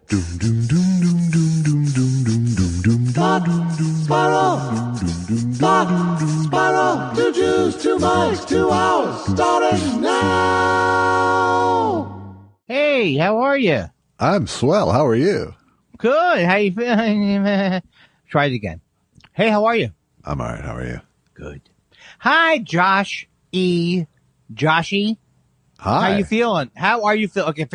Spiral, 2 Jews, 2 mics, 2 hours, starting now. Hey, how are you? I'm swell. How are you? Good. How you feeling? Try it again. Hey, how are you? I'm all right. How are you? Good. Hi, Josh E. Joshy. Hi. How you feeling? How are you feeling? Okay,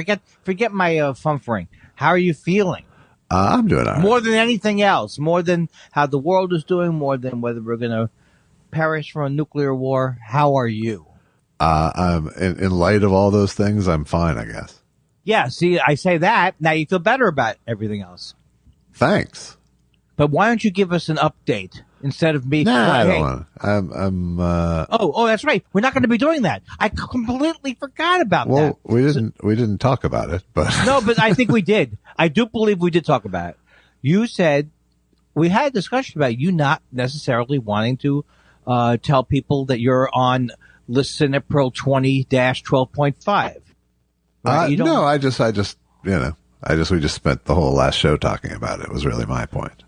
forget my fumfering. How are you feeling? I'm doing all right. More than anything else, more than how the world is doing, more than whether we're going to perish from a nuclear war. How are you? I'm in light of all those things, I'm fine, I guess. Yeah, see, I say that. Now you feel better about everything else. Thanks. But why don't you give us an update instead of me? Nah, I don't hey. want to. Oh, that's right. We're not going to be doing that. I completely forgot about that. Well, we didn't talk about it, but no, but I think we did. I do believe we did talk about it. You said we had a discussion about you not necessarily wanting to tell people that you're on Listen April 20-12.5. Right? No, I just we just spent the whole last show talking about it. Was really my point.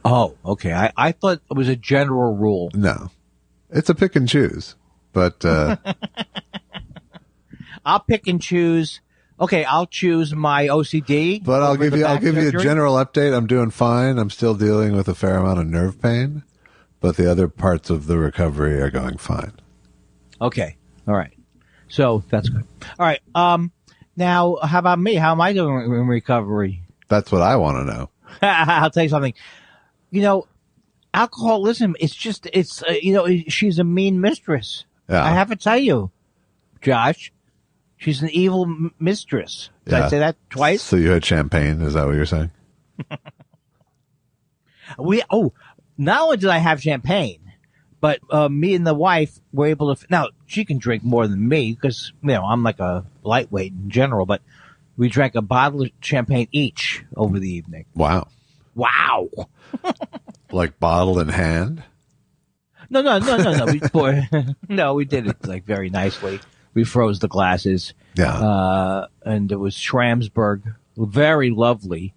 Oh, okay. I thought it was a general rule. No, it's a pick and choose, but I'll pick and choose. Okay, I'll choose my OCD. But I'll give you a general update. I'm doing fine. I'm still dealing with a fair amount of nerve pain, but the other parts of the recovery are going fine. Okay. All right. So that's good. All right. Now, how about me? How am I doing in recovery? That's what I want to know. I'll tell you something. You know, alcoholism, she's a mean mistress. Yeah. I have to tell you, Josh, she's an evil mistress. Did I say that twice? So you had champagne. Is that what you're saying? Not only did I have champagne, but me and the wife were able to. Now she can drink more than me because I'm like a lightweight in general. But we drank a bottle of champagne each over the evening. Wow! Like bottle in hand? No. We did it like very nicely. We froze the glasses. Yeah. And it was Schramsberg, very lovely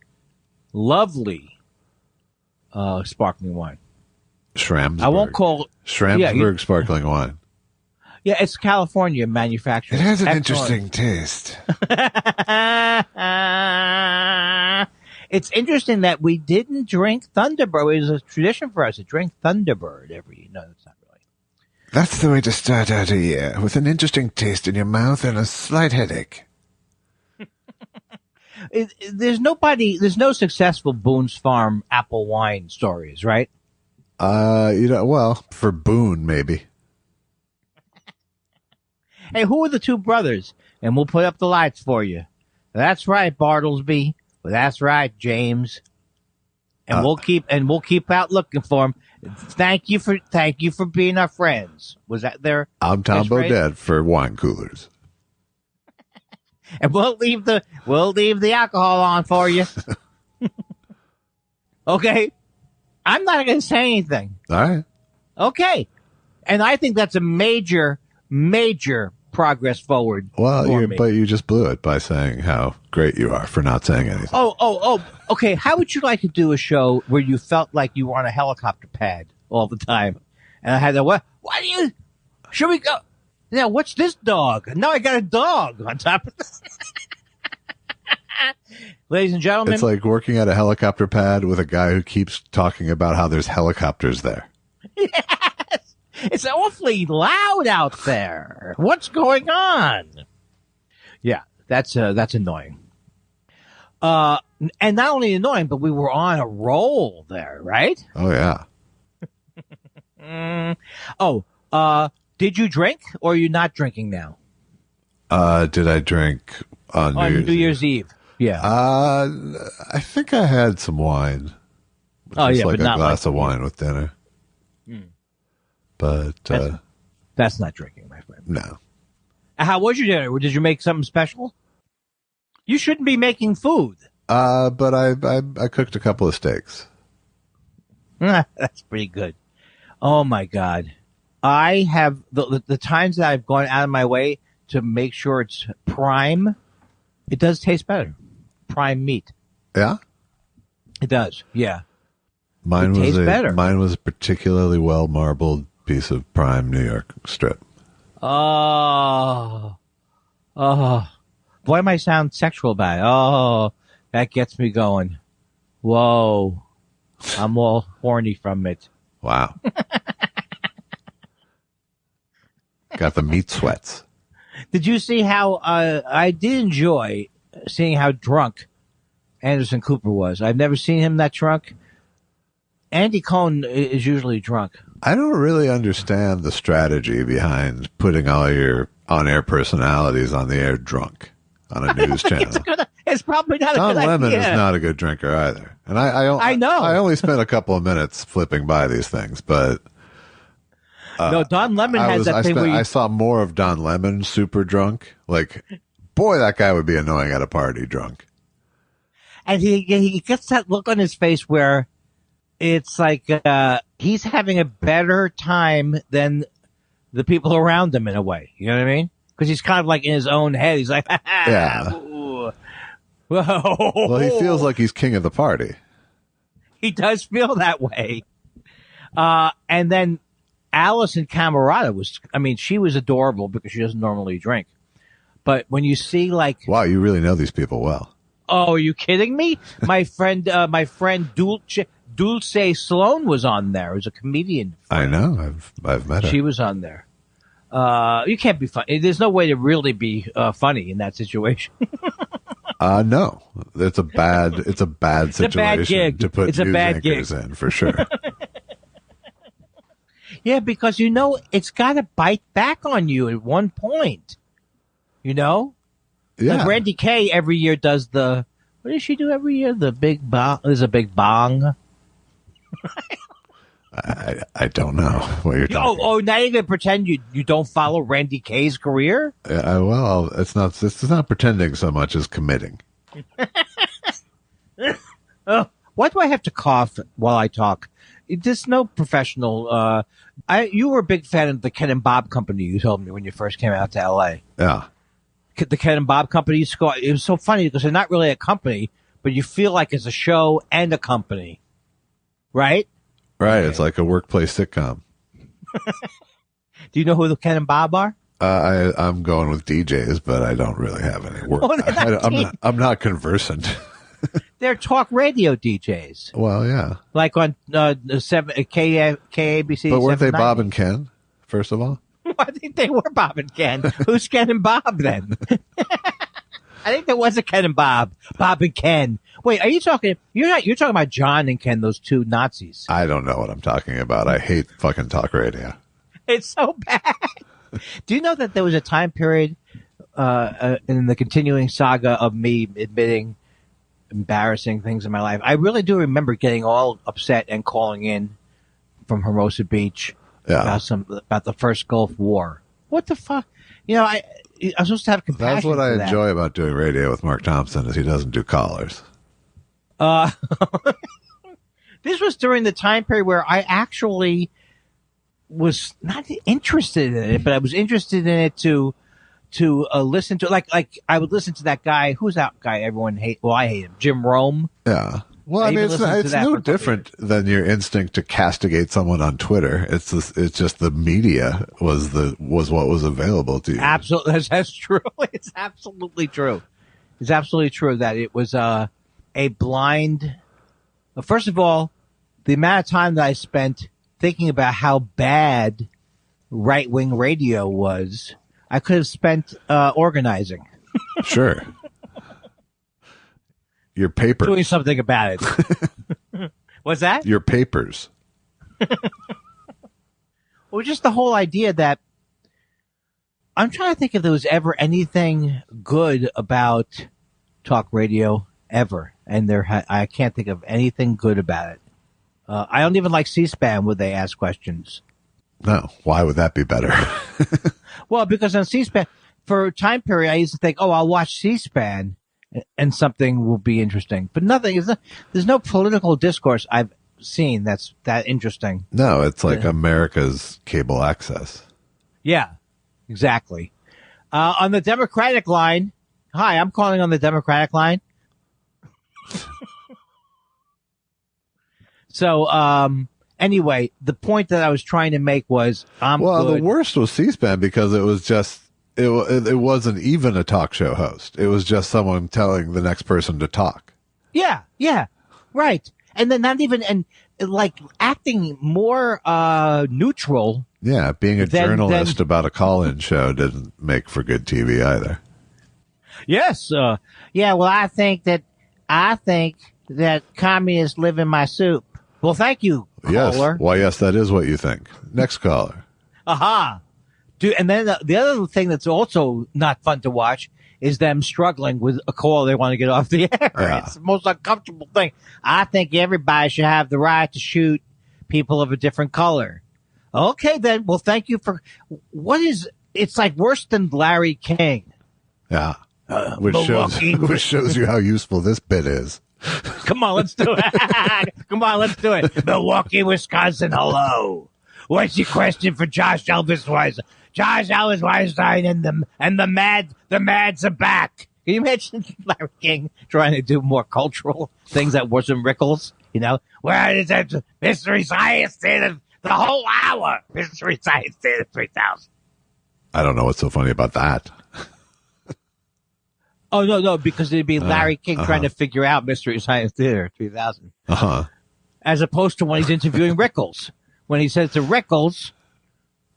sparkling wine. Schramsberg. I won't call Schramsberg sparkling wine. Yeah, it's California manufactured. It has an interesting taste. It's interesting that we didn't drink Thunderbird. It was a tradition for us to drink Thunderbird every. No, that's not really. That's the way to start out a year, with an interesting taste in your mouth and a slight headache. There's no successful Boone's Farm apple wine stories, right? Well, for Boone, maybe. Hey, who are the two brothers? And we'll put up the lights for you. That's right, Bartlesby. Well, that's right, James. And we'll keep out looking for him. Thank you for being our friends. Was that there? I'm Tom Bodett for wine coolers. And we'll leave the alcohol on for you. Okay. I'm not going to say anything. All right. Okay. And I think that's a major progress forward. Well, but you just blew it by saying how great you are for not saying anything. Oh. Okay. How would you like to do a show where you felt like you were on a helicopter pad all the time? And I had to, why do you, should we go? Now, what's this dog? Now I got a dog on top of this. Ladies and gentlemen. It's like working at a helicopter pad with a guy who keeps talking about how there's helicopters there. Yes. It's awfully loud out there. What's going on? Yeah, that's annoying. And not only annoying, but we were on a roll there, right? Oh, yeah. Did you drink or are you not drinking now? Did I drink on New Year's Eve? Yeah. I think I had some wine. Like a but not glass of wine with dinner. But that's not drinking, my friend. No. How was your dinner? Did you make something special? You shouldn't be making food. But I cooked a couple of steaks. That's pretty good. Oh my God. I have the times that I've gone out of my way to make sure it's prime. It does taste better. Prime meat. Yeah? It does. Yeah. Mine tastes better. Mine was a particularly well marbled piece of prime New York strip. Oh. Oh. Boy, I might sound sexual about it. Oh, that gets me going. Whoa. I'm all horny from it. Wow. Got the meat sweats. Did you see how I did enjoy seeing how drunk Anderson Cooper was? I've never seen him that drunk. Andy Cohen is usually drunk. I don't really understand the strategy behind putting all your on-air personalities on the air drunk on a news channel. It's probably not Don a good Lemon idea. is not a good drinker either. And I know. I only spent a couple of minutes flipping by these things, but no, Don Lemon has that thing where I saw more of Don Lemon super drunk. Like, boy, that guy would be annoying at a party drunk. And he gets that look on his face where it's like he's having a better time than the people around him in a way. You know what I mean? Because he's kind of like in his own head. He's like, yeah. Ooh. Whoa. Well, he feels like he's king of the party. He does feel that way. And then Allison Camerata she was adorable because she doesn't normally drink. But when you see like, wow, you really know these people well. Oh, are you kidding me? My friend Dulce Sloan was on there. Who's a comedian. I know. I've met her. She was on there. You can't be funny. There's no way to really be funny in that situation. No, it's a bad situation to put news anchors in for sure. Yeah, because it's got to bite back on you at one point. Yeah. Like Randy Kay every year does what does she do every year? The big bong. There's a big bong. I don't know what you're talking. Oh, now you're gonna pretend you don't follow Randy Kay's career? Well, it's not pretending so much as committing. Why do I have to cough while I talk? There's no professional. You were a big fan of the Ken and Bob Company. You told me when you first came out to L.A. Yeah. The Ken and Bob Company. It was so funny because they're not really a company, but you feel like it's a show and a company, right? Right. Okay. It's like a workplace sitcom. Do you know who the Ken and Bob are? I'm going with DJs, but I don't really have any work. I'm not conversant. They're talk radio DJs. Well, yeah. Like on KABC. But weren't they Bob and Ken, first of all? I think they were Bob and Ken. Who's Ken and Bob then? I think there was a Ken and Bob. Bob and Ken. Wait, are you talking? You're talking about John and Ken, those two Nazis. I don't know what I'm talking about. I hate fucking talk radio. It's so bad. Do you know that there was a time period in the continuing saga of me admitting embarrassing things in my life? I really do remember getting all upset and calling in from Hermosa Beach about the first Gulf War. What the fuck? I'm supposed to have compassion. That's what I enjoy about doing radio with Mark Thompson is he doesn't do callers. This was during the time period where I actually was not interested in it, but I was interested in it to listen to, like I would listen to that guy. Who's that guy everyone hates? Well, I hate him. Jim Rome. Yeah. Well, I mean, it's no different than your instinct to castigate someone on Twitter. It's just the media was what was available to you. Absolutely. That's true. It's absolutely true. It's absolutely true that it was a blind. First of all, the amount of time that I spent thinking about how bad right-wing radio was, I could have spent organizing. Sure. Your papers. Doing something about it. What's that? Your papers. Well, just the whole idea that I'm trying to think if there was ever anything good about talk radio ever. And I can't think of anything good about it. I don't even like C-SPAN where they ask questions. No. Why would that be better? Well, because on C-SPAN, for a time period, I used to think, I'll watch C-SPAN and something will be interesting. But nothing. There's no political discourse I've seen that's that interesting. No, it's like America's cable access. Yeah, exactly. On the Democratic line, hi, I'm calling on the Democratic line. So, anyway, the point that I was trying to make was, the worst was C-SPAN because it was just, it wasn't even a talk show host. It was just someone telling the next person to talk. Yeah, right. And then not even, and like acting more neutral. Yeah, being a journalist about a call-in show didn't make for good TV either. Yes. Yeah, well, I think that communists live in my soup. Well, thank you, caller. Yes. Why, yes, that is what you think. Next caller. Aha. Dude, and then the other thing that's also not fun to watch is them struggling with a call they want to get off the air. Yeah. It's the most uncomfortable thing. I think everybody should have the right to shoot people of a different color. Okay, then. Well, thank you for it's like worse than Larry King. Yeah. Which shows you how useful this bit is. Come on, let's do it. Come on, let's do it. Milwaukee, Wisconsin, hello. What's your question for Josh Elvis Weinstein? Josh Elvis Weinstein and the Mads are back. Can you imagine Larry King trying to do more cultural things that wasn't Rickles? You know, where is that Mystery Science Theater the whole hour? Mystery Science Theater 3000. I don't know what's so funny about that. Oh, no, because it'd be Larry King trying to figure out Mystery Science Theater 3000. As opposed to when he's interviewing Rickles. When he says to Rickles,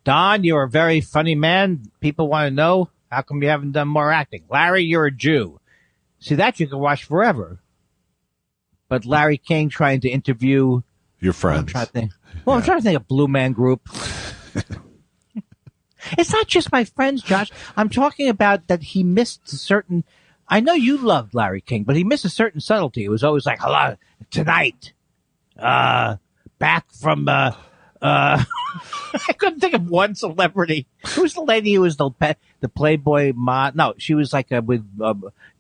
Don, you're a very funny man. People want to know, how come you haven't done more acting? Larry, you're a Jew. See, that you can watch forever. But Larry King trying to interview your friends. I'm trying to think of Blue Man Group. It's not just my friends, Josh. I'm talking about that he missed certain. I know you loved Larry King, but he missed a certain subtlety. It was always like, hello, tonight, back from, I couldn't think of one celebrity. Who's the lady who was the Playboy mod? No, she was like with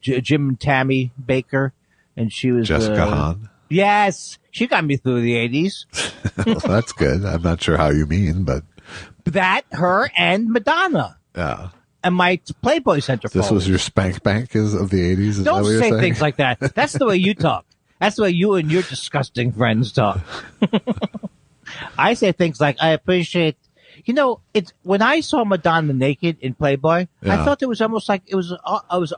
Jim and Tammy Baker, and she was Jessica Hahn. Yes, she got me through the 80s. Well, that's good. I'm not sure how you mean, but that, her, and Madonna. Yeah. And my Playboy centerfold. This was your spank bank of the 80s? Is Don't that what say you're things like that. That's the way you talk. That's the way you and your disgusting friends talk. I say things like, I appreciate, it's when I saw Madonna naked in Playboy, I thought it was almost like it was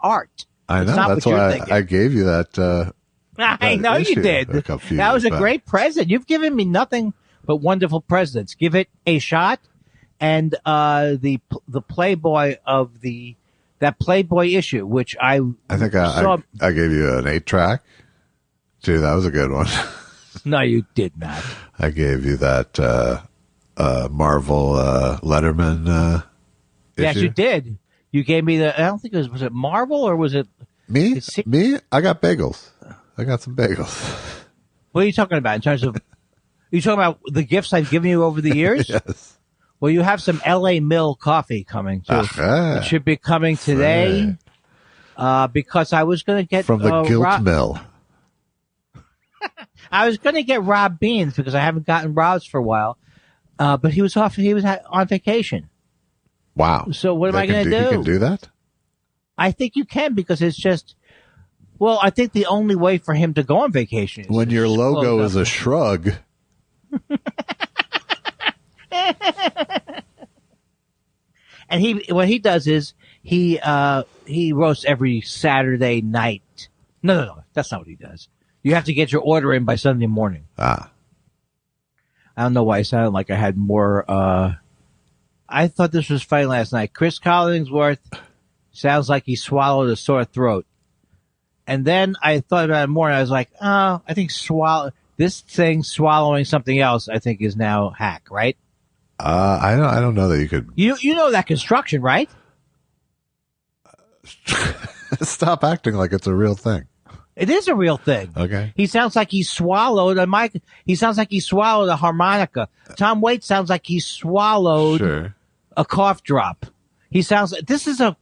art. I know. That's why I gave you that. I know you did. That was a great present. You've given me nothing but wonderful presents. Give it a shot. And the Playboy of that Playboy issue, which I think I gave you an 8-track. Gee, that was a good one. No, you did not. I gave you that Marvel Letterman Yes, issue. you did. You gave me I don't think it was it Marvel or was it me? Me? I got bagels. I got some bagels. What are you talking about in terms of? Are you talking about the gifts I've given you over the years? Yes. Well, you have some L.A. Mill coffee coming too. It should be coming today. Because I was going to get from the Guilt Mill. I was going to get Rob Beans because I haven't gotten Rob's for a while. But he was off. He was on vacation. Wow. So what am I going to do? You can do that? I think you can because it's just. Well, I think the only way for him to go on vacation is when your logo is a shrug. And what he does is he roasts every Saturday night. No, that's not what he does. You have to get your order in by Sunday morning. I don't know why I sounded like I had more. I thought this was funny last night. Chris Collinsworth sounds like he swallowed a sore throat. And then I thought about it more, and I was like, oh, I think this thing swallowing something else, I think, is now hack, right? I don't know that you could. You know that construction, right? Stop acting like it's a real thing. It is a real thing. Okay. He sounds like he swallowed a mic. He sounds like he swallowed a harmonica. Tom Waits sounds like he swallowed a cough drop. He sounds like this is a.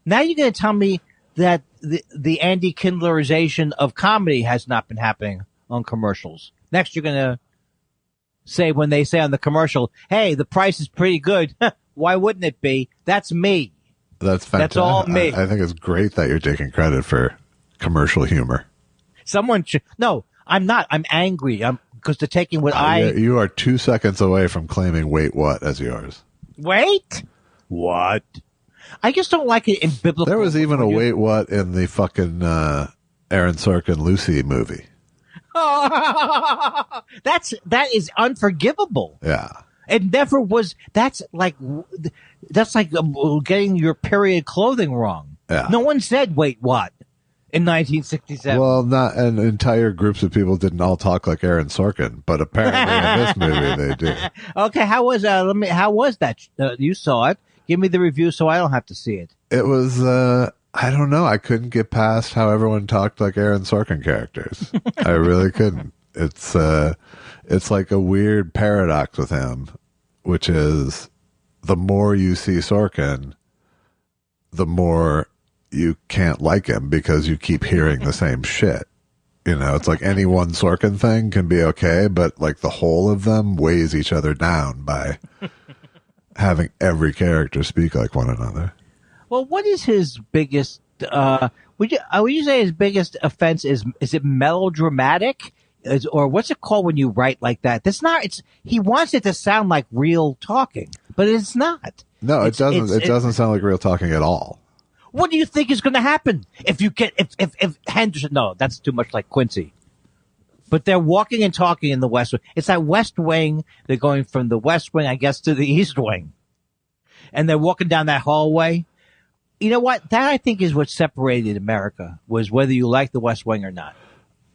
Now you're going to tell me that the Andy Kindlerization of comedy has not been happening on commercials. Next, you're going to say when they say on the commercial, "Hey, the price is pretty good." Why wouldn't it be? That's me. That's fantastic. That's all me. I think it's great that you're taking credit for commercial humor. Someone should. No, I'm not. I'm angry. I'm because they're taking what You are 2 seconds away from claiming "Wait, what" as yours. Wait, what? I just don't like it in biblical. There was even a "Wait, what" in the fucking Aaron Sorkin Lucy movie. That is unforgivable. Yeah. It never was. That's like getting your period clothing wrong. Yeah. No one said "Wait, what" in 1967. Well, not and entire groups of people didn't all talk like Aaron Sorkin, but apparently in this movie they do. Okay, how was how was that? You saw it. Give me the review so I don't have to see it. It was I don't know. I couldn't get past how everyone talked like Aaron Sorkin characters. I really couldn't. It's like a weird paradox with him, which is the more you see Sorkin, the more you can't like him because you keep hearing the same shit. You know, it's like any one Sorkin thing can be okay, but like the whole of them weighs each other down by having every character speak like one another. Well, what is his biggest, would you say his biggest offense is it melodramatic? Or what's it called when you write like that? He wants it to sound like real talking, but it's not. No, it doesn't. It doesn't sound like real talking at all. What do you think is going to happen if Henderson? No, that's too much like Quincy. But they're walking and talking in the West Wing. It's that West Wing. They're going from the West Wing, I guess, to the East Wing, and they're walking down that hallway. You know what? That I think is what separated America, was whether you like the West Wing or not.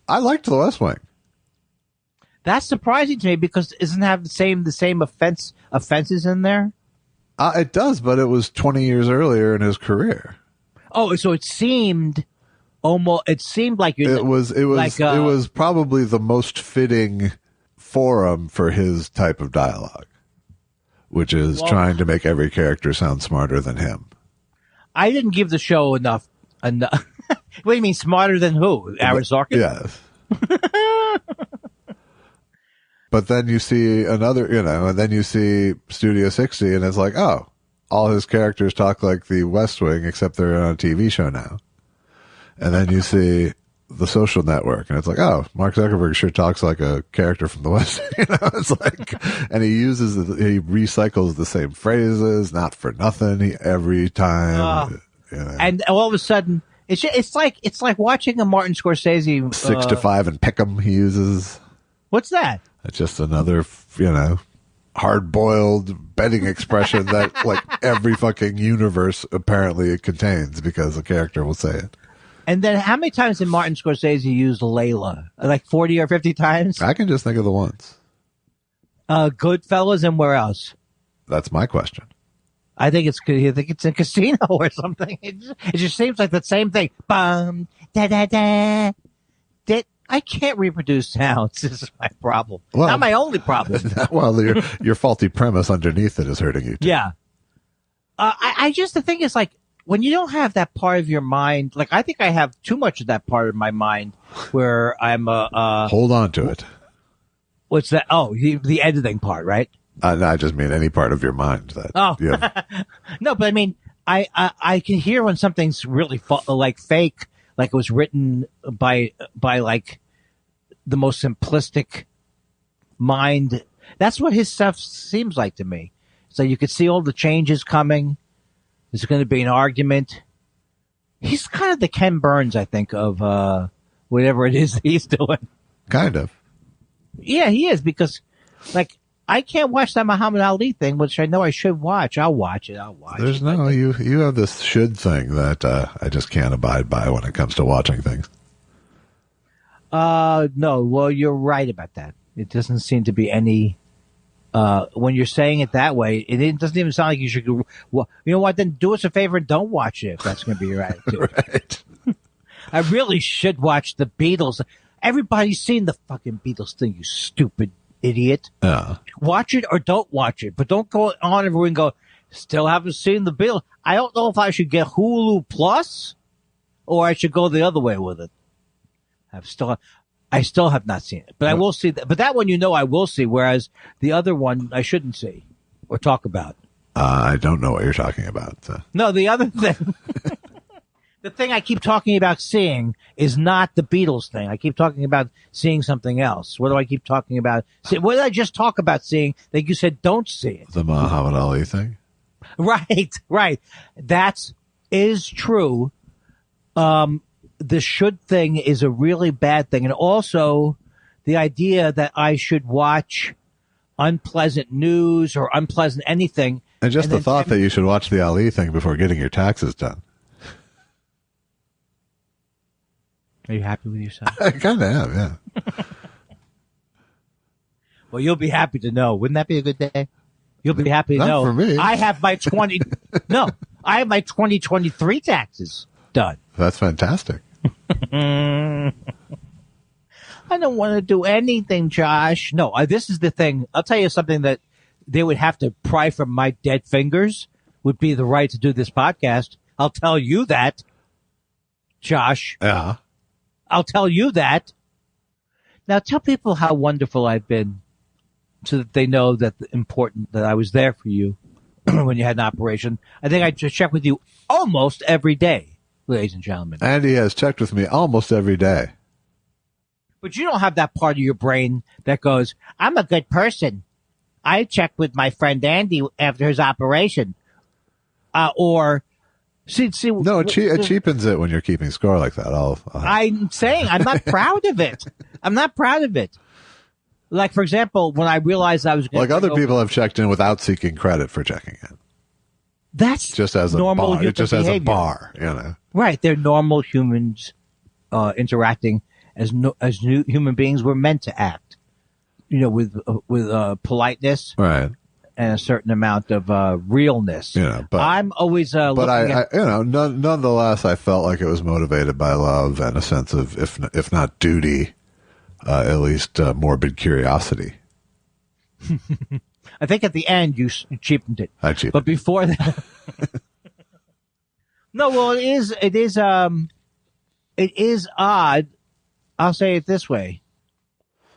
I liked the West Wing. That's surprising to me because doesn't it have the same offenses in there? It does, but it was 20 years earlier in his career. Oh, so it seemed like it was probably the most fitting forum for his type of dialogue, which is trying to make every character sound smarter than him. I didn't give the show enough. What do you mean smarter than who? Aaron Sorkin? Yes. But then you see and then you see Studio 60 and it's like, oh, all his characters talk like the West Wing except they're on a TV show now. And then you see The Social Network and it's like, oh, Mark Zuckerberg sure talks like a character from the West. It's like, and he recycles the same phrases, not for nothing every time. And all of a sudden, it's like watching a Martin Scorsese 6 to 5 and Pick'em he uses. What's that? It's just another, hard-boiled betting expression that like every fucking universe apparently it contains because a character will say it. And then how many times did Martin Scorsese use Layla? Like 40 or 50 times? I can just think of the ones. Goodfellas and where else? That's my question. I think it's in Casino or something. It just seems like the same thing. Bum, da da da. I can't reproduce sounds. This is my problem. Well, not my only problem. Well, your faulty premise underneath it is hurting you too. Yeah. The thing is like, when you don't have that part of your mind, like I think I have too much of that part of my mind where I'm hold on to it. What's that? Oh, the editing part, right? No, I just mean any part of your mind that. Oh, no, but I mean, I can hear when something's really like fake, like it was written by like the most simplistic mind. That's what his stuff seems like to me. So you could see all the changes coming. There's going to be an argument. He's kind of the Ken Burns, I think, of whatever it is he's doing. Kind of. Yeah, he is, because like I can't watch that Muhammad Ali thing, which I know I should watch. I'll watch it. There's you have this should thing that I just can't abide by when it comes to watching things. No, well, you're right about that. It doesn't seem to be any. When you're saying it that way, it doesn't even sound like you should. Well, you know what? Then do us a favor and don't watch it if that's going to be your attitude. Right. I really should watch the Beatles. Everybody's seen the fucking Beatles thing, you stupid idiot. Watch it or don't watch it, but don't go on everywhere and go, still haven't seen the Beatles. I don't know if I should get Hulu Plus or I should go the other way with it. I still have not seen it, but I will see that. But that one, I will see, whereas the other one I shouldn't see or talk about. I don't know what you're talking about. So. No, the other thing. The thing I keep talking about seeing is not the Beatles thing. I keep talking about seeing something else. What do I keep talking about? What did I just talk about seeing that you said don't see it? The Muhammad Ali thing? Right. That is true. The should thing is a really bad thing. And also the idea that I should watch unpleasant news or unpleasant anything. And just the thought that you should watch the Ali thing before getting your taxes done. Are you happy with yourself? I kind of am, yeah. Well, you'll be happy to know. Wouldn't that be a good day? You'll be happy to know. Not for me. I have my 2023 taxes done. That's fantastic. I don't want to do anything, Josh. No, this is the thing. I'll tell you something that they would have to pry from my dead fingers would be the right to do this podcast. I'll tell you that, Josh. Yeah. I'll tell you that. Now tell people how wonderful I've been so that they know that important that I was there for you when you had an operation. I think I just check with you almost every day, ladies and gentlemen. And he has checked with me almost every day. But you don't have that part of your brain that goes, I'm a good person. I checked with my friend Andy after his operation. No, it cheapens it when you're keeping score like that. I'm saying I'm not proud of it. I'm not proud of it. Like, for example, when I realized I was going like other people have checked in without seeking credit for checking in. That's just as normal a bar. Just behavior. As a bar, you know. Right, they're normal humans interacting as human beings were meant to act. You know, with politeness, right, and a certain amount of realness. Yeah, but I'm always nonetheless, I felt like it was motivated by love and a sense of, if not duty, at least morbid curiosity. I think at the end you cheapened it. I cheapened. But before that, no. Well, it is odd. I'll say it this way: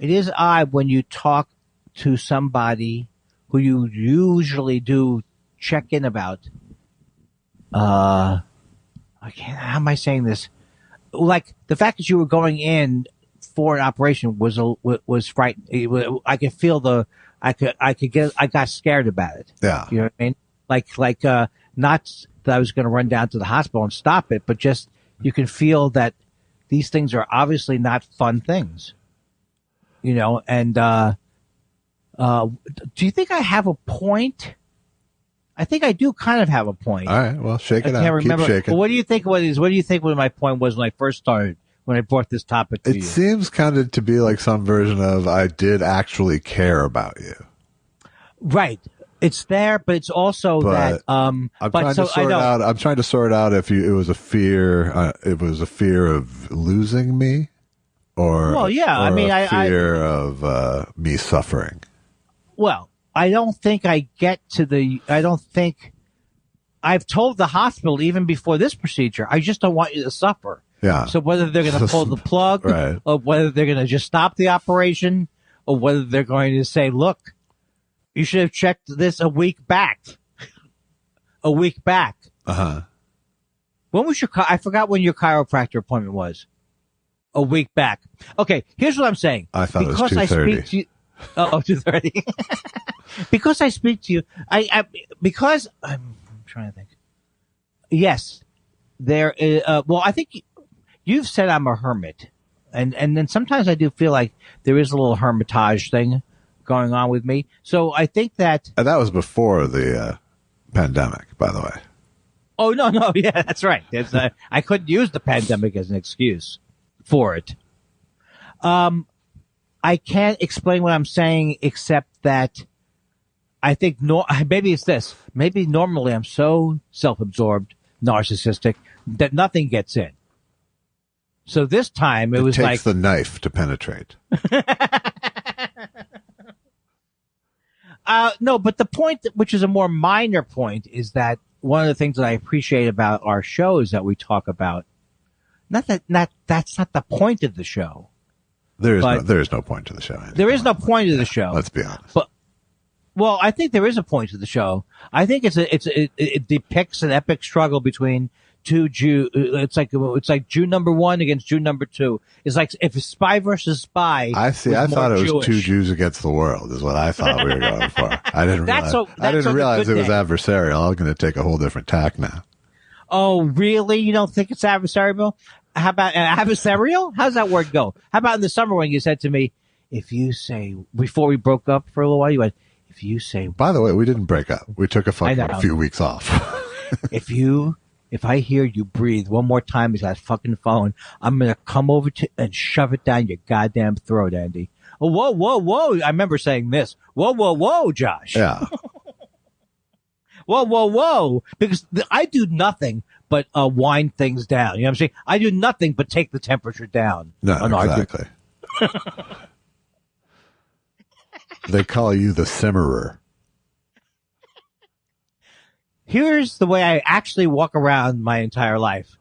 it is odd when you talk to somebody who you usually do check in about. How am I saying this? Like the fact that you were going in for an operation was frightening. I could feel I got scared about it. Yeah. You know what I mean? Like, not that I was going to run down to the hospital and stop it, but just you can feel that these things are obviously not fun things. You know, and, do you think I have a point? I think I do kind of have a point. All right. Well, shake it out. Keep shaking. Well, what do you think what my point was when I first started, when I brought this topic to you? It seems kind of to be like some version of I did actually care about you. Right. It's there, but it's also that I'm trying to sort out if it was a fear of losing me or a fear of me suffering. Well, I don't think I've told the hospital even before this procedure, I just don't want you to suffer. Yeah. So whether they're going to pull the plug, right, or whether they're going to just stop the operation, or whether they're going to say, look, you should have checked this a week back. Uh-huh. When was I forgot when your chiropractor appointment was. A week back. Okay, here's what I'm saying. I thought it was 2:30. 2:30. Because I speak to you, because I'm trying to think. Yes, there is, I think you've said I'm a hermit. And then sometimes I do feel like there is a little hermitage thing going on with me. So I think that. And that was before the pandemic, by the way. Oh, no. Yeah, that's right. I couldn't use the pandemic as an excuse for it. I can't explain what I'm saying except that I think maybe it's this. Maybe normally I'm so self-absorbed, narcissistic that nothing gets in. So this time it was like... It takes the knife to penetrate. No, but the point, which is a more minor point, is that one of the things that I appreciate about our show is that we talk about that's not the point of the show. There is no point to the show. There is no point to the show. Let's be honest. Well, I think there is a point to the show. I think it depicts an epic struggle between two Jew. It's like Jew number 1 against Jew number 2. It's like if it's spy versus spy. I see. I thought it was Jewish. 2 Jews against the world is what I thought we were going for. I didn't realize it was adversarial. I'm going to take a whole different tack now. Oh, really? You don't think it's adversarial? How about adversarial? How's that word go? How about in the summer when you said to me, if you say, before we broke up for a little while, you went, if you say. By the way, we didn't break up. We took a few weeks off. If I hear you breathe one more time with that fucking phone, I'm going to come over and shove it down your goddamn throat, Andy. Oh, whoa, whoa, whoa. I remember saying this. Whoa, whoa, whoa, Josh. Yeah. Whoa, whoa, whoa. Because I do nothing but wind things down. You know what I'm saying? I do nothing but take the temperature down. No, exactly. They call you the simmerer. Here's the way I actually walk around my entire life.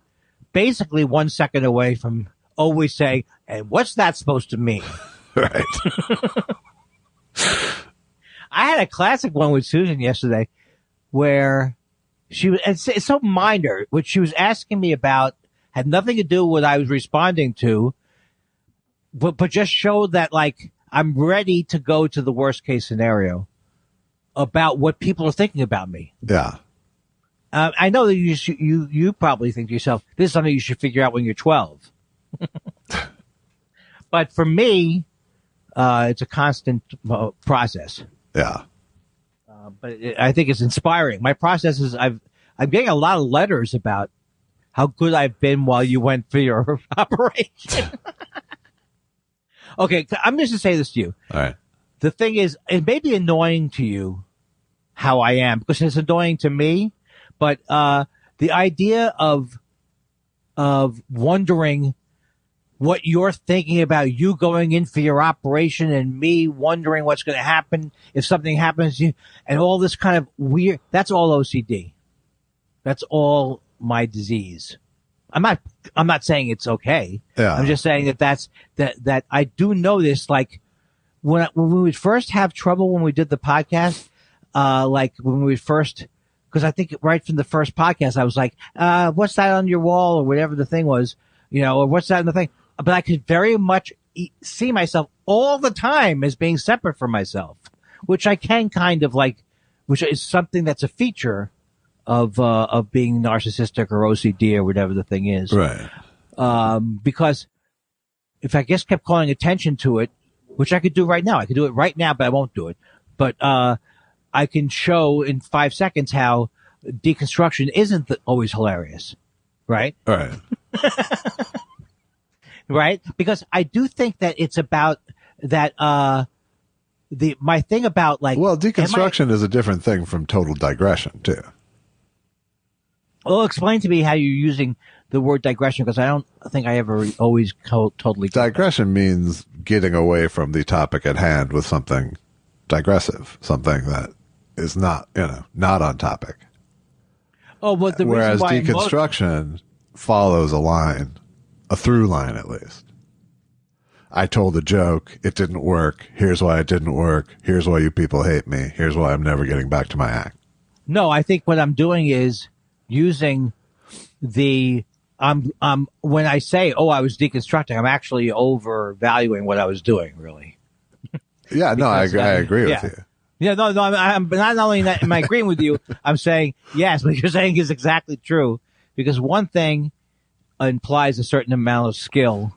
Basically 1 second away from always saying, and what's that supposed to mean? Right. I had a classic one with Susan yesterday where it's so minor, what she was asking me about had nothing to do with what I was responding to, but just showed that, like, I'm ready to go to the worst case scenario about what people are thinking about me. Yeah. I know that you probably think to yourself, this is something you should figure out when you're 12. But for me, it's a constant process. Yeah. But I think it's inspiring. My process is I'm getting a lot of letters about how good I've been while you went for your operation. Okay, I'm just going to say this to you. All right. The thing is, it may be annoying to you how I am, because it's annoying to me, but the idea of wondering what you're thinking about you going in for your operation and me wondering what's going to happen if something happens to you and all this kind of weird, that's all OCD. That's all my disease. I'm not saying it's okay. Yeah. I'm just saying that I do know this, like when we would first have trouble when we did the podcast, like when we would first, because I think right from the first podcast, I was like, what's that on your wall or whatever the thing was, or what's that in the thing? But I could very much see myself all the time as being separate from myself, which I can kind of like, which is something that's a feature of being narcissistic or OCD or whatever the thing is. Right. Because if I just kept calling attention to it, which I could do right now, I could do it right now, but I won't do it. But, I can show in 5 seconds how deconstruction isn't always hilarious. Right? Right. Right? Because I do think that it's about that, my thing about like. Well, deconstruction is a different thing from total digression too. Well, explain to me how you're using the word digression, because I don't think I ever always totally. Digression means getting away from the topic at hand with something digressive, something that is not, not on topic. Oh, but whereas deconstruction follows a line, a through line at least. I told a joke, it didn't work. Here's why it didn't work. Here's why you people hate me. Here's why I'm never getting back to my act. No, I think what I'm doing is using the when I say, I was deconstructing, I'm actually overvaluing what I was doing, really. Yeah, no, I agree with you. Yeah, no, I'm not only that am I agreeing with you, I'm saying yes, what you're saying is exactly true, because one thing implies a certain amount of skill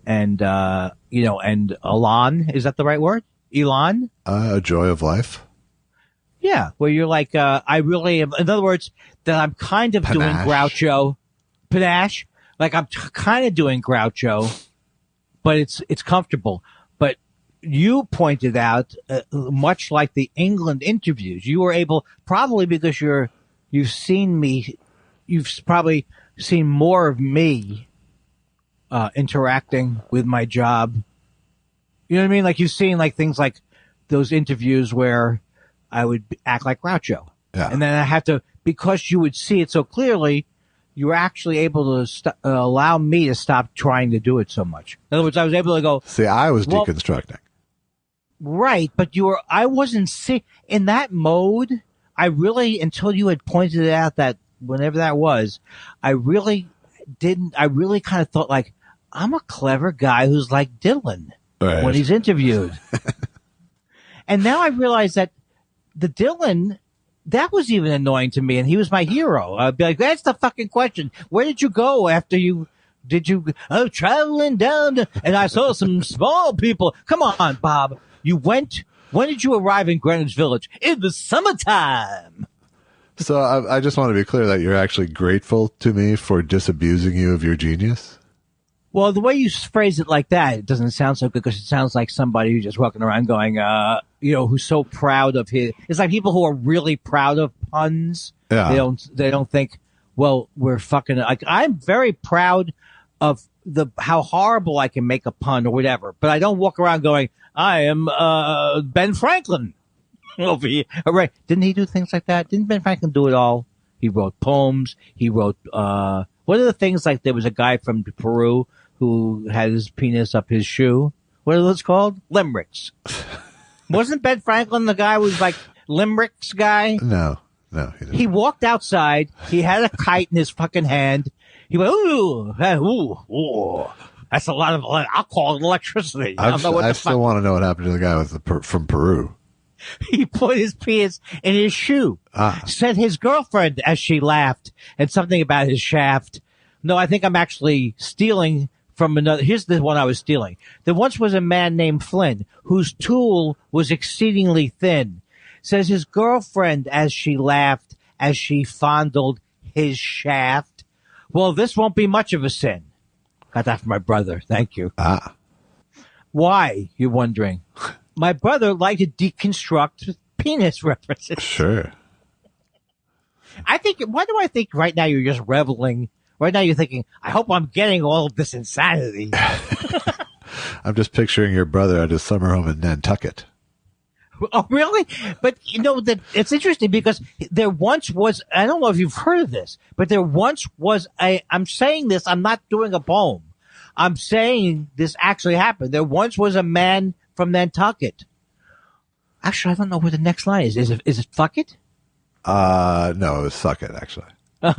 and and elan, is that the right word? Elan? A joy of life. Yeah, where you're like, I really am. In other words, that I'm kind of doing Groucho, panache. Like I'm kind of doing Groucho, but it's comfortable. But you pointed out, much like the England interviews, you were able, probably because you've probably seen more of me interacting with my job. You know what I mean? Like you've seen like things like those interviews where I would act like Groucho. Yeah. And then I have to, because you would see it so clearly, you were actually able to allow me to stop trying to do it so much. In other words, I was able to go. See, I was deconstructing. Right. But I wasn't in that mode. I really, until you had pointed out that whenever that was, I really kind of thought like, I'm a clever guy who's like Dylan when he's interviewed. And now I realize that the Dylan, that was even annoying to me, and he was my hero. I'd be like, that's the fucking question. Where did you go after you, traveling down, and I saw some small people. Come on, Bob. When did you arrive in Greenwich Village? In the summertime. So I just want to be clear that you're actually grateful to me for disabusing you of your genius. Well, the way you phrase it like that, it doesn't sound so good because it sounds like somebody who's just walking around going, who's so proud of his. It's like people who are really proud of puns. Yeah. They don't think, well, we're fucking. Like, I'm very proud of how horrible I can make a pun or whatever, but I don't walk around going, I am Ben Franklin over here. Right? Didn't he do things like that? Didn't Ben Franklin do it all? He wrote poems. He wrote. What are the things like? There was a guy from Peru who had his penis up his shoe. What are those called? Limericks. Wasn't Ben Franklin the guy who was like limericks guy? No, he didn't. He walked outside. He had a kite in his fucking hand. He went, ooh. That's a lot of, I'll call it electricity. I still want to know what happened to the guy from Peru. He put his penis in his shoe. Said his girlfriend as she laughed, and something about his shaft. No, I think I'm actually stealing from another. Here's the one I was stealing. There once was a man named Flynn whose tool was exceedingly thin. Says his girlfriend as she laughed, as she fondled his shaft. Well, this won't be much of a sin. Got that from my brother. Thank you. Why, you're wondering? My brother liked to deconstruct penis references. Sure. Why do I think right now you're just reveling? Right now you're thinking, I hope I'm getting all of this insanity. I'm just picturing your brother at his summer home in Nantucket. Oh, really? But it's interesting because there once was, I don't know if you've heard of this, but there once was I'm saying this, I'm not doing a poem. I'm saying this actually happened. There once was a man from Nantucket. Actually, I don't know where the next line is. Is it fuck it? No, it was suck it, actually. I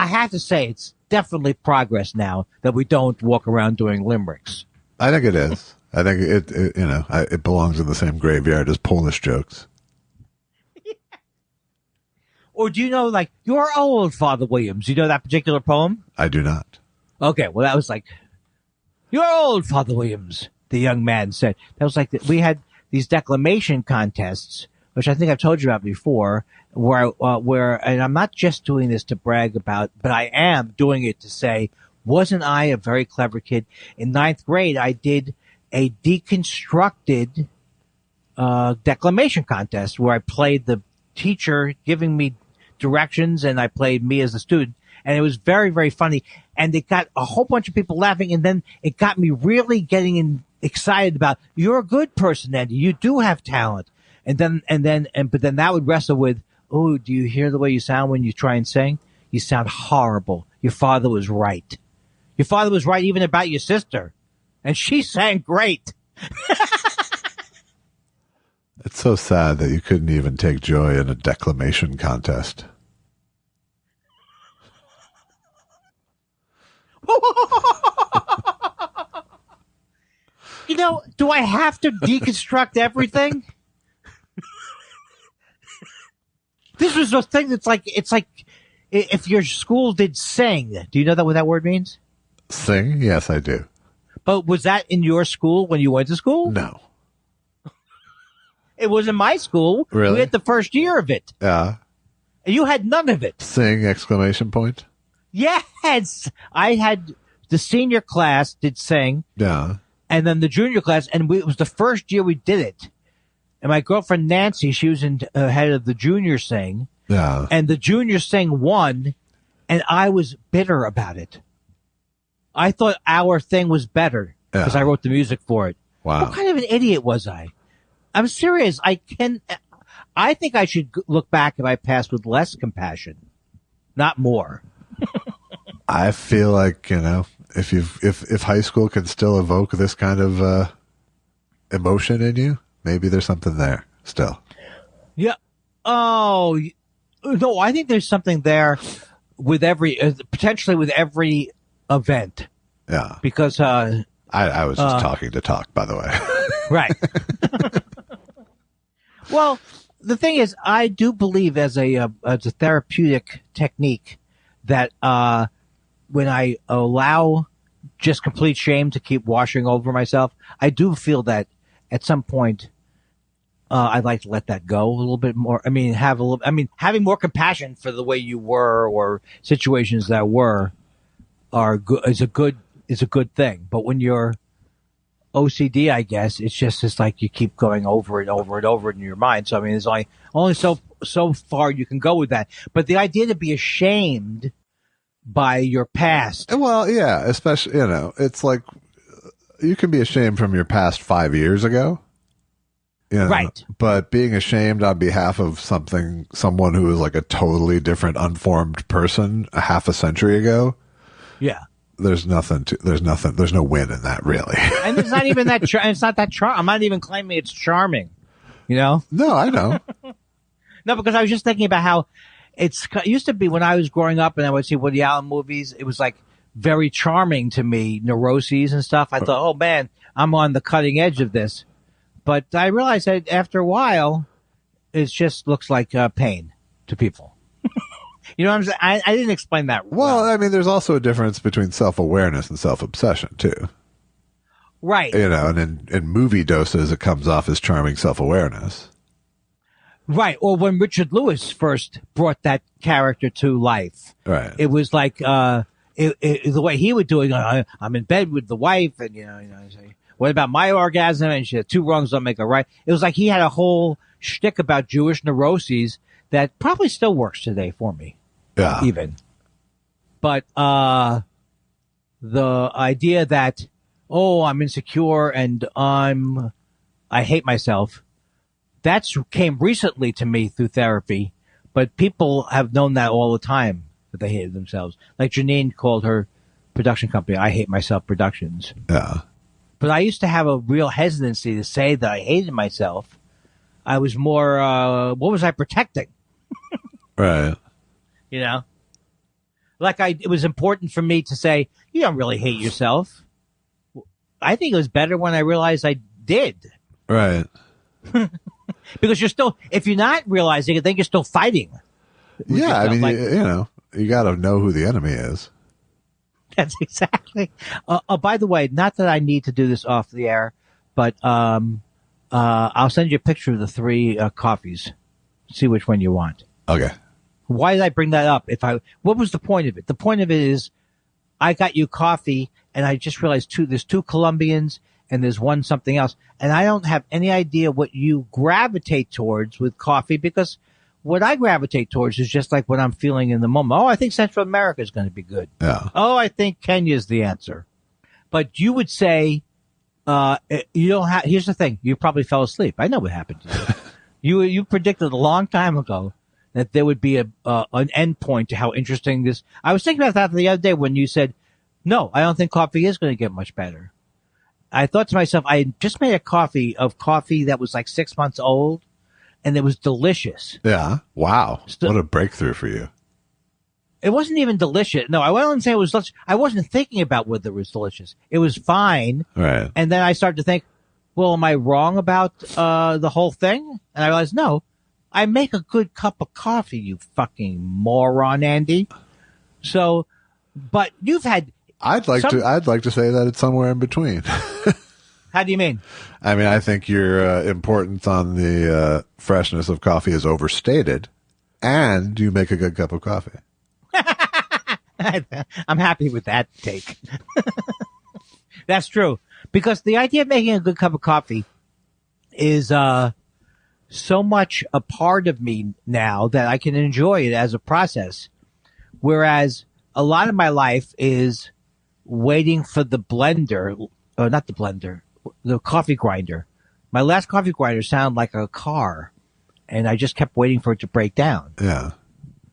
have to say it's definitely progress now that we don't walk around doing limericks. I think it is. I think it belongs in the same graveyard as Polish jokes. Yeah. Or do you know, like, you're old, Father Williams? You know that particular poem? I do not. Okay, well, that was like, you're old, Father Williams, the young man said. That was like, we had these declamation contests, which I think I've told you about before, where, and I'm not just doing this to brag about, but I am doing it to say, wasn't I a very clever kid? In 9th grade, I did a deconstructed declamation contest where I played the teacher giving me directions and I played me as the student. And it was very, very funny. And it got a whole bunch of people laughing. And then it got me really getting excited about, you're a good person, Andy. You do have talent. But then that would wrestle with, oh, do you hear the way you sound when you try and sing? You sound horrible. Your father was right. Your father was right even about your sister. And she sang great. It's so sad that you couldn't even take joy in a declamation contest. Do I have to deconstruct everything? This was a thing it's like if your school did sing. Do you know what that word means? Sing? Yes, I do. But was that in your school when you went to school? No. It was in my school. Really? We had the first year of it. Yeah. And you had none of it. Sing, exclamation point? Yes. I had the senior class did sing. Yeah. And then the junior class, and it was the first year we did it. And my girlfriend Nancy, she was head of the junior sing. Yeah. And the junior sing won, and I was bitter about it. I thought our thing was better because I wrote the music for it. Wow. What kind of an idiot was I? I'm serious. I think I should look back if I passed with less compassion, not more. I feel like, if high school can still evoke this kind of emotion in you, maybe there's something there still. Yeah. Oh, no, I think there's something there with potentially with every event. Yeah. Because, I was just talking to talk, by the way. Right. Well, the thing is, I do believe as a therapeutic technique that, when I allow just complete shame to keep washing over myself, I do feel that at some point, I'd like to let that go a little bit more. I mean, having more compassion for the way you were or situations that were is a good thing. But when you're OCD, I guess it's like you keep going over and over and over in your mind. So I mean, there's only so far you can go with that. But the idea to be ashamed by your past. Well, yeah, especially, it's like you can be ashamed from your past 5 years ago. Right. But being ashamed on behalf of someone who is like a totally different, unformed person a half a century ago. Yeah. There's no win in that, really. And it's not even that, it's not that I'm not even claiming it's charming, No, I know. No, because I was just thinking about how it used to be when I was growing up and I would see Woody Allen movies. It was like very charming to me, neuroses and stuff. I thought, oh man, I'm on the cutting edge of this. But I realized that after a while, it just looks like pain to people. You know what I'm saying? I didn't explain that well. I mean, there's also a difference between self-awareness and self-obsession, too. Right. And in movie doses, it comes off as charming self-awareness. Right. Or when Richard Lewis first brought that character to life. Right. It was like the way he would do it. I'm in bed with the wife and, what about my orgasm? And she had two wrongs don't make a right. It was like he had a whole shtick about Jewish neuroses that probably still works today for me. Yeah. Even. But the idea that, I'm insecure and I hate myself, that came recently to me through therapy. But people have known that all the time, that they hated themselves. Like Janine called her production company, I Hate Myself Productions. Yeah. But I used to have a real hesitancy to say that I hated myself. I was more, what was I protecting? Right. Like it was important for me to say, you don't really hate yourself. I think it was better when I realized I did. Right. Because if you're not realizing it, then you're still fighting. Yeah. I mean, you got to know who the enemy is. That's exactly. By the way, not that I need to do this off the air, but I'll send you a picture of the 3 coffees. See which one you want. Okay. Why did I bring that up? What was the point of it? The point of it is, I got you coffee, and I just realized there's 2 Colombians, and there's one something else, and I don't have any idea what you gravitate towards with coffee, because what I gravitate towards is just like what I'm feeling in the moment. Oh, I think Central America is going to be good. Yeah. Oh, I think Kenya's the answer. But you would say, you don't have, here's the thing. You probably fell asleep. I know what happened to you. You predicted a long time ago that there would be an end point to how interesting this. I was thinking about that the other day when you said, no, I don't think coffee is going to get much better. I thought to myself, I just made a coffee that was like 6 months old, and it was delicious. Yeah. Wow. What a breakthrough for you. It wasn't even delicious. No, I wouldn't say it was delicious. I wasn't thinking about whether it was delicious. It was fine. Right. And then I started to think, well, am I wrong about the whole thing? And I realized, no, I make a good cup of coffee, you fucking moron, Andy. So, but you've had. I'd like to say that it's somewhere in between. How do you mean? I mean, I think your importance on the freshness of coffee is overstated, and you make a good cup of coffee. I'm happy with that take. That's true. Because the idea of making a good cup of coffee is so much a part of me now that I can enjoy it as a process. Whereas a lot of my life is waiting for the blender, or not the blender, the coffee grinder. My last coffee grinder sounded like a car, and I just kept waiting for it to break down. Yeah.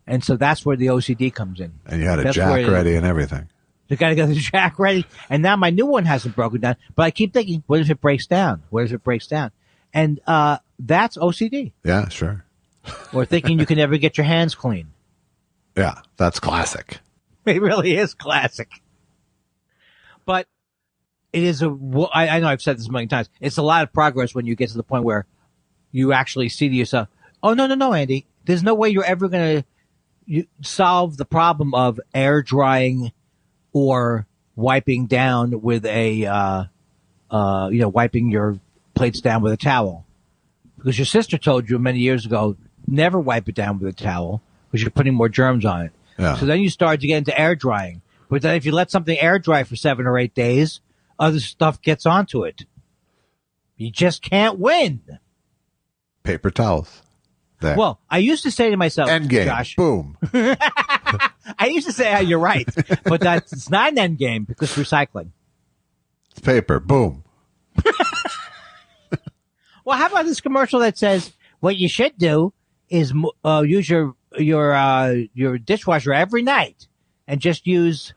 And so that's where the OCD comes in. And you had a jack ready and everything. You got to get the jack ready. And now my new one hasn't broken down. But I keep thinking, what if it breaks down? What if it breaks down? And that's OCD. Yeah, sure. or thinking you can never get your hands clean. Yeah, that's classic. It really is classic. But it is I know I've said this a million times. It's a lot of progress when you get to the point where you actually see to yourself, oh, no, Andy. There's no way you're ever going to solve the problem of air drying or wiping down with wiping your plates down with a towel. Because your sister told you many years ago, never wipe it down with a towel because you're putting more germs on it. Yeah. So then you start to get into air drying. But then if you let something air dry for 7 or 8 days, other stuff gets onto it. You just can't win. Paper towels. There. Well, I used to say to myself, Endgame. Josh, Boom. I used to say, you're right, but it's not an end game because recycling. It's paper. Boom. Well, how about this commercial that says what you should do is use your dishwasher every night and just use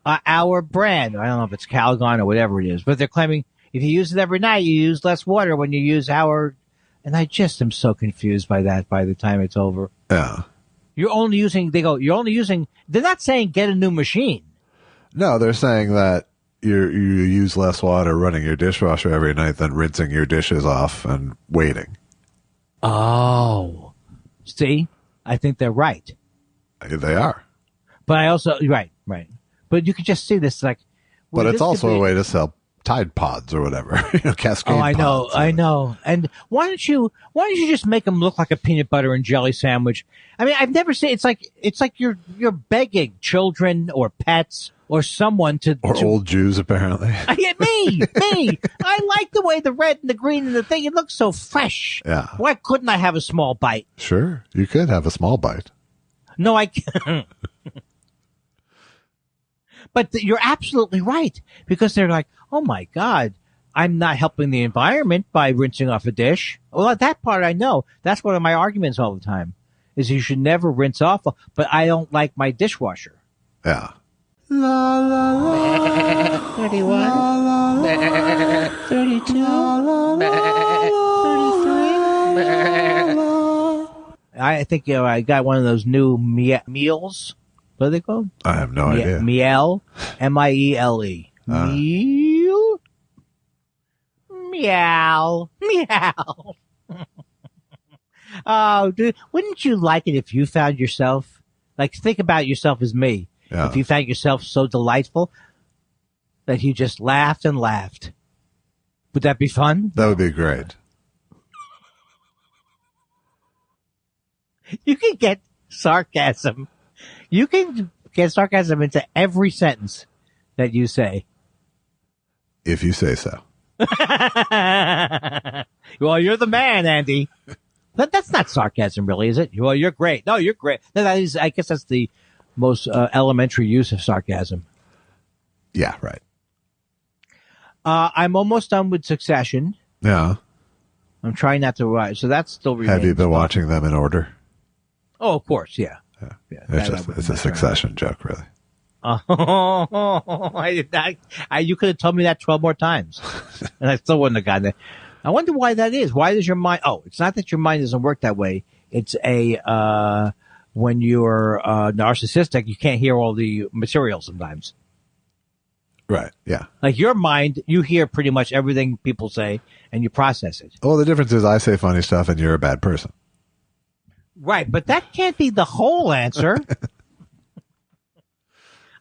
our brand. I don't know if it's Calgon or whatever it is, but they're claiming if you use it every night, you use less water when you use our. And I just am so confused by that by the time it's over. Yeah. You're only using, they're not saying get a new machine. No, they're saying that you use less water running your dishwasher every night than rinsing your dishes off and waiting. Oh. See? I think they're right. They are. But I also, right. But you could just see this like. But it's also a way to sell Tide Pods or whatever, Cascade. Oh, Pods. I know. And why don't you just make them look like a peanut butter and jelly sandwich? I mean, I've never seen. It's like you're begging children or pets or someone to old Jews apparently. Me. I like the way the red and the green and the thing. It looks so fresh. Yeah. Why couldn't I have a small bite? Sure, you could have a small bite. No, I can't. But you're absolutely right because they're like, oh my God, I'm not helping the environment by rinsing off a dish. Well, that part I know. That's one of my arguments all the time is you should never rinse off, but I don't like my dishwasher. Yeah. La la la. 31. La la la. 32. La la la. 33. I think I got one of those new meals. What are they called? I have no idea. Miele. Miele. Meal. Meow. Meow. Oh, dude, wouldn't you like it if you found yourself, like, think about yourself as me. Yeah. If you found yourself so delightful that you just laughed and laughed. Would that be fun? That would be great. You can get sarcasm. You can get sarcasm into every sentence that you say. If you say so. Well, you're the man, Andy. That's not sarcasm, really, is it? Well, you're great. No, you're great. That is, I guess that's the most elementary use of sarcasm. Yeah, right. I'm almost done with Succession. Yeah. I'm trying not to write, so that's still remains. Have you been watching them in order? Oh, of course, yeah. It's a Succession joke, really. Oh, I did not. You could have told me that 12 more times, and I still wouldn't have gotten it. I wonder why that is. Why does your mind? Oh, it's not that your mind doesn't work that way. It's when you're narcissistic, you can't hear all the material sometimes. Right. Yeah. Like your mind, you hear pretty much everything people say, and you process it. Well, the difference is I say funny stuff, and you're a bad person. Right, but that can't be the whole answer.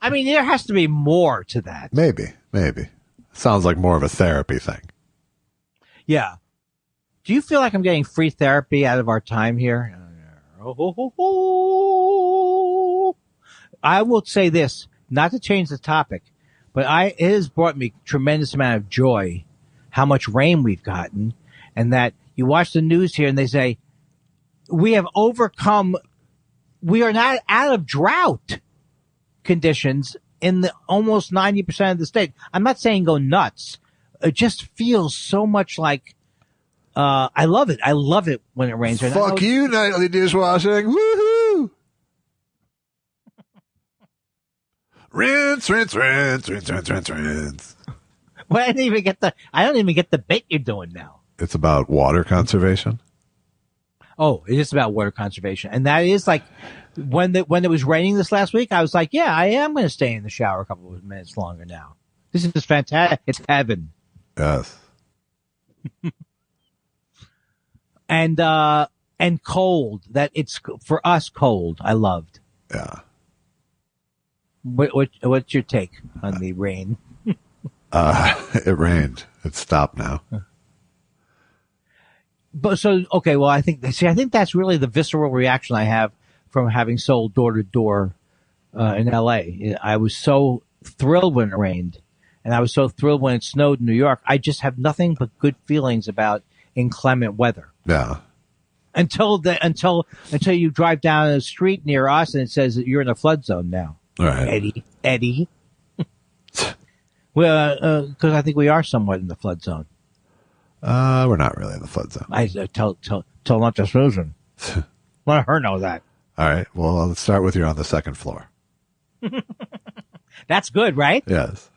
I mean, there has to be more to that. Maybe. Sounds like more of a therapy thing. Yeah. Do you feel like I'm getting free therapy out of our time here? I will say this, not to change the topic, but it has brought me tremendous amount of joy how much rain we've gotten, and that you watch the news here and they say, we are not out of drought conditions in the almost 90% of the state. I'm not saying go nuts. It just feels so much like, I love it. I love it when it rains. Fuck you, nightly dishwashing. Woohoo! Rinse. Well, I don't even get the bit you're doing now. It's about water conservation. Oh, it is about water conservation. And that is like when it was raining this last week, I was like, yeah, I am going to stay in the shower a couple of minutes longer now. This is fantastic. It's heaven. Yes. And cold. That it's for us cold. I loved. Yeah. What's your take on the rain? It rained. It's stopped now. But so okay, well I think that's really the visceral reaction I have from having sold door to door in L.A. I was so thrilled when it rained, and I was so thrilled when it snowed in New York. I just have nothing but good feelings about inclement weather. Yeah. Until you drive down a street near us and it says that you're in a flood zone now. Right. Eddie. Well, because I think we are somewhat in the flood zone. We're not really in the flood zone. I tell not to Susan. Let her know that. All right. Well, let's start with you're on the second floor. That's good, right? Yes.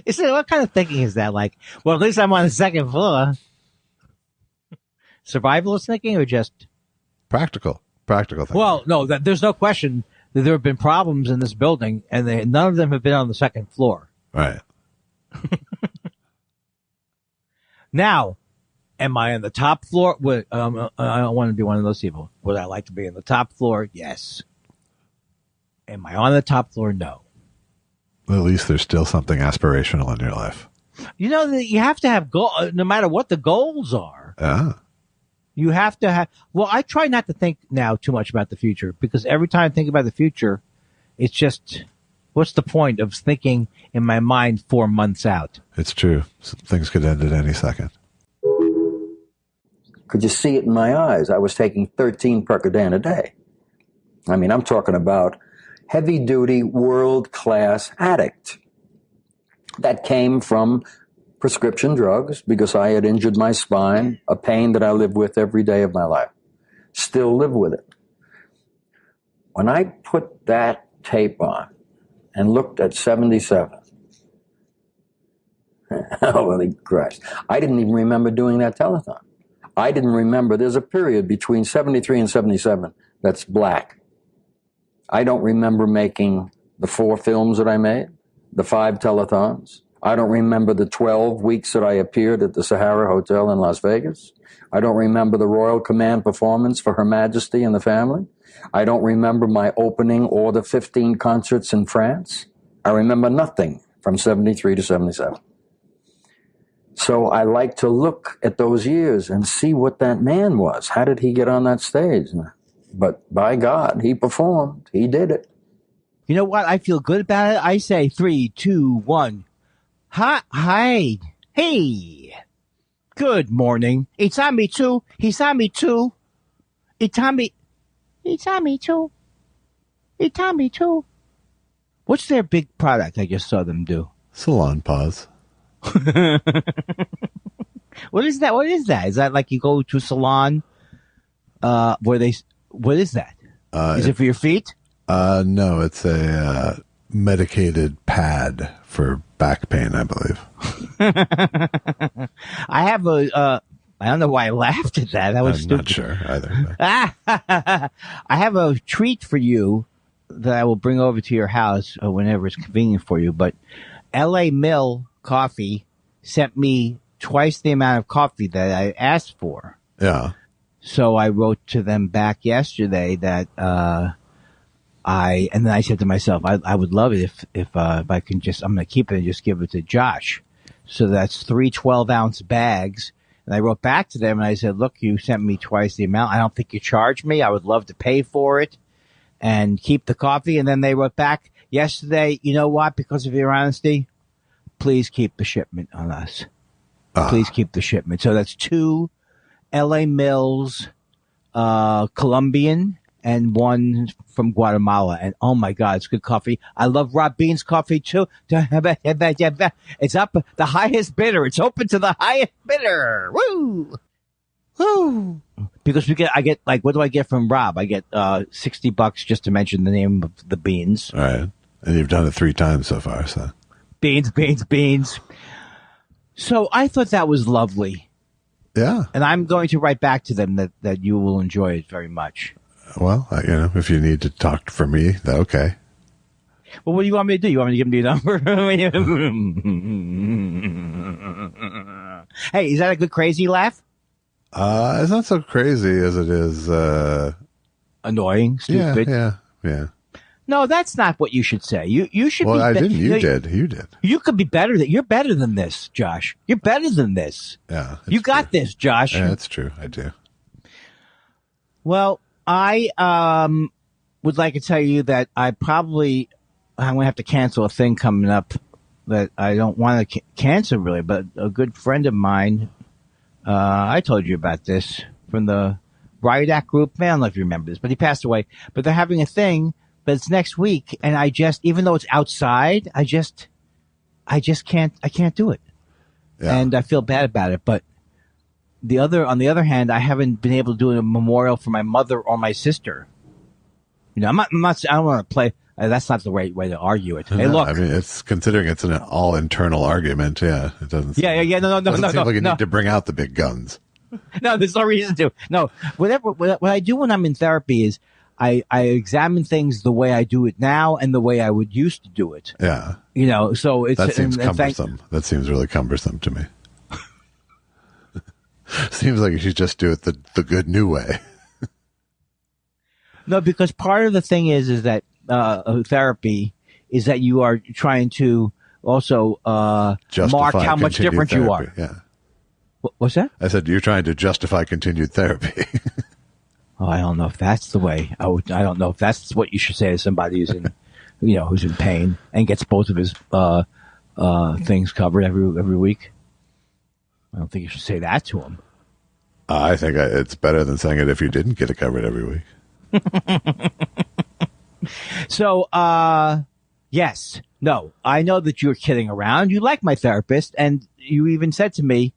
What kind of thinking is that? Like, well, at least I'm on the second floor. Survivalist thinking or just practical thinking? Well, no, there's no question that there have been problems in this building, and none of them have been on the second floor. Right. Now, am I on the top floor? I don't want to be one of those people. Would I like to be on the top floor? Yes. Am I on the top floor? No. At least there's still something aspirational in your life. You know that you have to have no matter what the goals are. Yeah. You have to have. Well, I try not to think now too much about the future because every time I think about the future, it's just, what's the point of thinking in my mind 4 months out? It's true. Things could end at any second. Could you see it in my eyes? I was taking 13 Percodan a day. I mean, I'm talking about heavy-duty, world-class addict. That came from prescription drugs because I had injured my spine, a pain that I live with every day of my life. Still live with it. When I put that tape on and looked at 77, holy Christ, I didn't even remember doing that telethon. I didn't remember. There's a period between 73 and 77 that's black. I don't remember making the 4 films that I made, the 5 telethons. I don't remember the 12 weeks that I appeared at the Sahara Hotel in Las Vegas. I don't remember the Royal Command performance for Her Majesty and the family. I don't remember my opening or the 15 concerts in France. I remember nothing from 73 to 77. So I like to look at those years and see what that man was. How did he get on that stage? But by God, he performed. He did it. You know what? I feel good about it. I say 3, 2, 1. Hi. Hey. Good morning. It's on me too. He's on me too. It's on me. It's on me too. It's on me too. What's their big product I just saw them do? Salon pause. What is that? What is that? Is that like you go to a salon? What is that? Is it for your feet? No, it's a medicated pad for back pain, I believe. I have I don't know why I laughed at that. That was stupid. I'm not sure either. I have a treat for you that I will bring over to your house whenever it's convenient for you. But L.A. Mill Coffee sent me twice the amount of coffee that I asked for. Yeah. So I wrote to them back yesterday that and then I said to myself, I would love it if I can I'm going to keep it and just give it to Josh. So that's 3 12-ounce bags. And I wrote back to them and I said, look, you sent me twice the amount. I don't think you charged me. I would love to pay for it and keep the coffee. And then they wrote back yesterday, you know what? Because of your honesty, please keep the shipment on us. Please keep the shipment. So that's 2 L.A. Mills, Colombian, and 1 from Guatemala. And oh my God, it's good coffee. I love Rob Bean's coffee too. It's up the highest bidder. It's open to the highest bidder. Woo! Woo! Because I get like, what do I get from Rob? I get $60 just to mention the name of the beans. All right. And you've done it 3 times so far, so. Beans. So I thought that was lovely. Yeah. And I'm going to write back to them that you will enjoy it very much. Well, if you need to talk for me, okay. Well, what do you want me to do? You want me to give me a number? Hey, is that a good crazy laugh? It's not so crazy as it is. Annoying, stupid. Yeah. No, that's not what you should say. You should. Well, be I didn't. You did. You could be better. You're better than this, Josh. You're better than this. Yeah. You got this, Josh. Yeah, that's true. I do. Well, I would like to tell you that I'm going to have to cancel a thing coming up that I don't want to cancel really, but a good friend of mine, I told you about this from the Riot Act group. Man, I don't know if you remember this, but he passed away. But they're having a thing, but it's next week, and even though it's outside, I can't do it. Yeah. And I feel bad about it, but on the other hand, I haven't been able to do a memorial for my mother or my sister. I don't want to play. That's not the right way to argue it. Hey, No, look. I mean, considering it's an all internal argument. Yeah, it doesn't. Yeah. No. Doesn't seem like you need to bring out the big guns. No, there's no reason to. No, what I do when I'm in therapy is I examine things the way I do it now and the way I would used to do it. Yeah. So it's that seems cumbersome. That seems really cumbersome to me. Seems like you should just do it the good new way. No, because part of the thing is that therapy is that you are trying to also mark how much different therapy. you are. Yeah. What's that? I said you're trying to justify continued therapy. Oh, I don't know if that's the way. I don't know if that's what you should say to somebody who's in, who's in pain and gets both of his things covered every week. I don't think you should say that to him. I think it's better than saying it if you didn't get it covered every week. So, yes, no, I know that you're kidding around. You like my therapist, and you even said to me,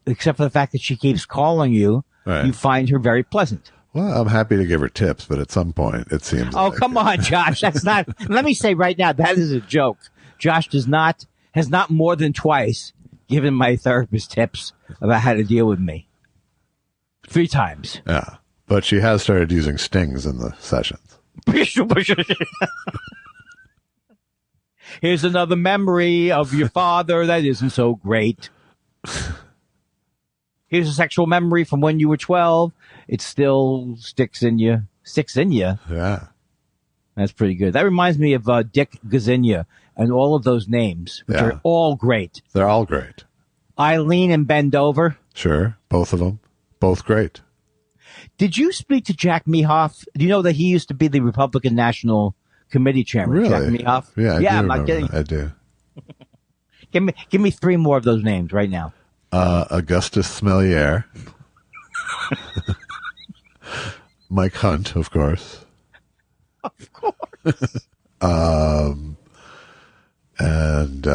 except for the fact that she keeps calling you, right. You find her very pleasant. Well, I'm happy to give her tips, but at some point it seems. Oh, come on, Josh. That's not. Let me say right now, that is a joke. Josh has not more than twice given my therapist tips about how to deal with me. 3 times. Yeah, but she has started using stings in the sessions. Here's another memory of your father that isn't so great. Here's a sexual memory from when you were 12. It still sticks in you. Yeah. That's pretty good. That reminds me of Dick Gazinia and all of those names, which are all great. They're all great. Eileen and Bend Over. Sure. Both of them. Both great. Did you speak to Jack Mehoff? Do you know that he used to be the Republican National Committee chairman? Really? Jack Mehoff? Yeah, I'm not kidding. I do. Give me 3 more of those names right now. Augustus Smellier. Mike Hunt, of course. Of course. And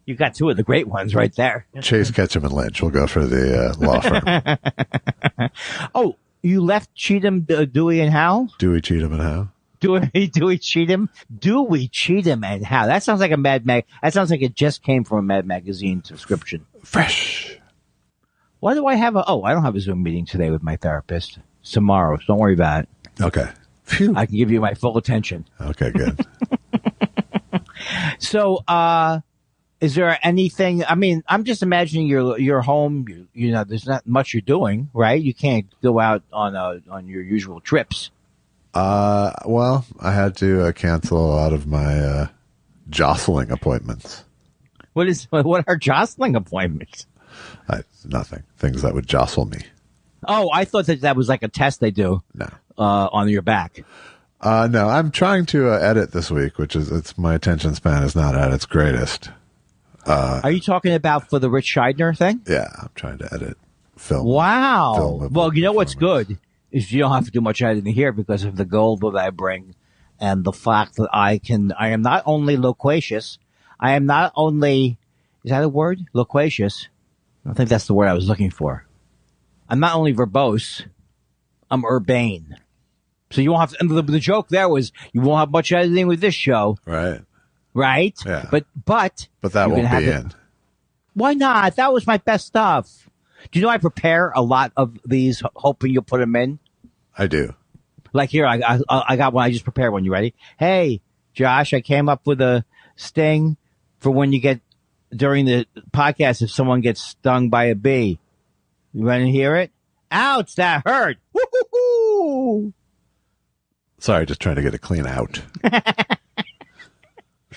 You got 2 of the great ones right there. Chase Ketchum and Lynch will go for the law firm. Oh, you left Cheatham, Dewey, and Howe? Dewey, Cheatham, and Howe. Dewey Cheatham? Dewey Cheatham and Howe. That sounds like a Mad Mag. That sounds like it just came from a Mad Magazine subscription. Fresh. Why do I have I don't have a Zoom meeting today with my therapist. It's tomorrow, so don't worry about it. Okay. Phew. I can give you my full attention. Okay, good. So, is there anything? I mean, I'm just imagining you're home. There's not much you're doing, right? You can't go out on your usual trips. Well, I had to cancel a lot of my jostling appointments. What are jostling appointments? Nothing. Things that would jostle me. Oh, I thought that was like a test they do. No. On your back. No, I'm trying to edit this week, it's my attention span is not at its greatest. Are you talking about for the Rich Scheidner thing? Yeah, I'm trying to edit film. Wow. Well, you know what's good is you don't have to do much editing here because of the gold that I bring and the fact that I am not only loquacious, I am not only, is that a word? Loquacious? I don't think that's the word I was looking for. I'm not only verbose, I'm urbane. So you won't have to, and the joke there was you won't have much editing with this show. Right. Right? Yeah. But that won't be in. Why not? That was my best stuff. Do you know I prepare a lot of these, hoping you'll put them in? I do. Like here, I got one. I just prepared one. You ready? Hey, Josh, I came up with a sting for when you get during the podcast if someone gets stung by a bee. You want to hear it? Ouch! That hurt. Woo-hoo-hoo! Sorry, just trying to get it clean out.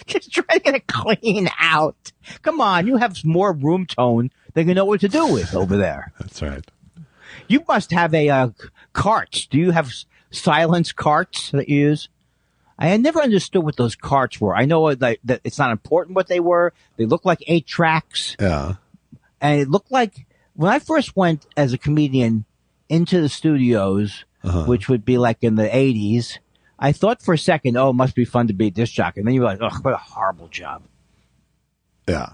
Just try to get it clean out. Come on, you have more room tone than you know what to do with over there. That's right. You must have a carts. Do you have silence carts that you use? I had never understood what those carts were. I know that it's not important what they were. They look like 8 tracks. Yeah. And it looked like when I first went as a comedian into the studios, which would be like in the 80s, I thought for a second, oh, it must be fun to be a disc jockey. And then you're like, oh, what a horrible job. Yeah.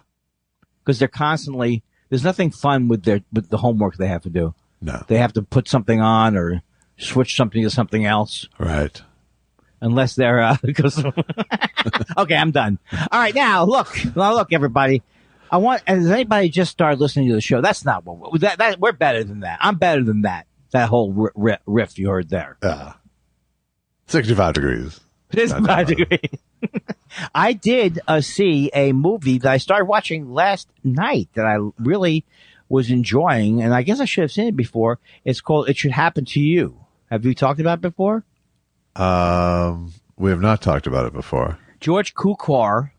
Because they're constantly, there's nothing fun with the homework they have to do. No. They have to put something on or switch something to something else. Right. Unless they're, okay, I'm done. All right, now look, everybody. Has anybody just started listening to the show? That's not what, we're better than that. I'm better than that. That whole riff you heard there. Yeah. 65 degrees. 65 degrees. I did see a movie that I started watching last night that I really was enjoying, and I guess I should have seen it before. It's called It Should Happen to You. Have you talked about it before? We have not talked about it before. George Cukor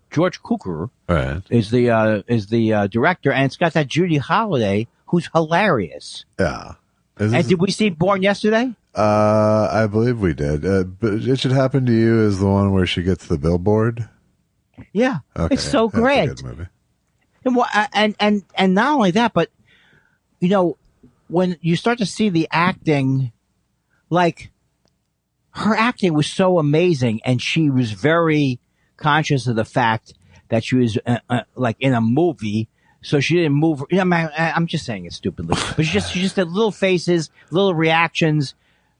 Right. is the director, and it's got that Judy Holliday who's hilarious. Yeah. And did we see Born Yesterday? I believe we did. But It Should Happen to You is the one where she gets the billboard. Yeah, Okay, it's so that's great. a good movie. And not only that, but you know, when you start to see the acting, like her acting was so amazing, and she was very conscious of the fact that she was like in a movie. So she didn't move. I'm just saying it stupidly, but she just did little faces, little reactions,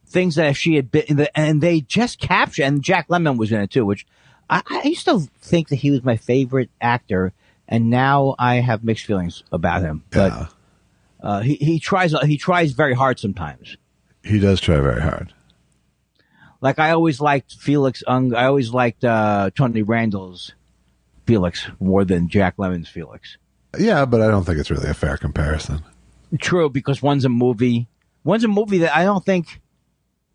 things that if she had been, and they just captured. And Jack Lemmon was in it too, which I used to think that he was my favorite actor, and now I have mixed feelings about him. But he tries very hard sometimes. He does try very hard. Like I always liked Felix Ung. I always liked Tony Randall's Felix more than Jack Lemmon's Felix. Yeah, but I don't think it's really a fair comparison. True, because one's a movie that I don't think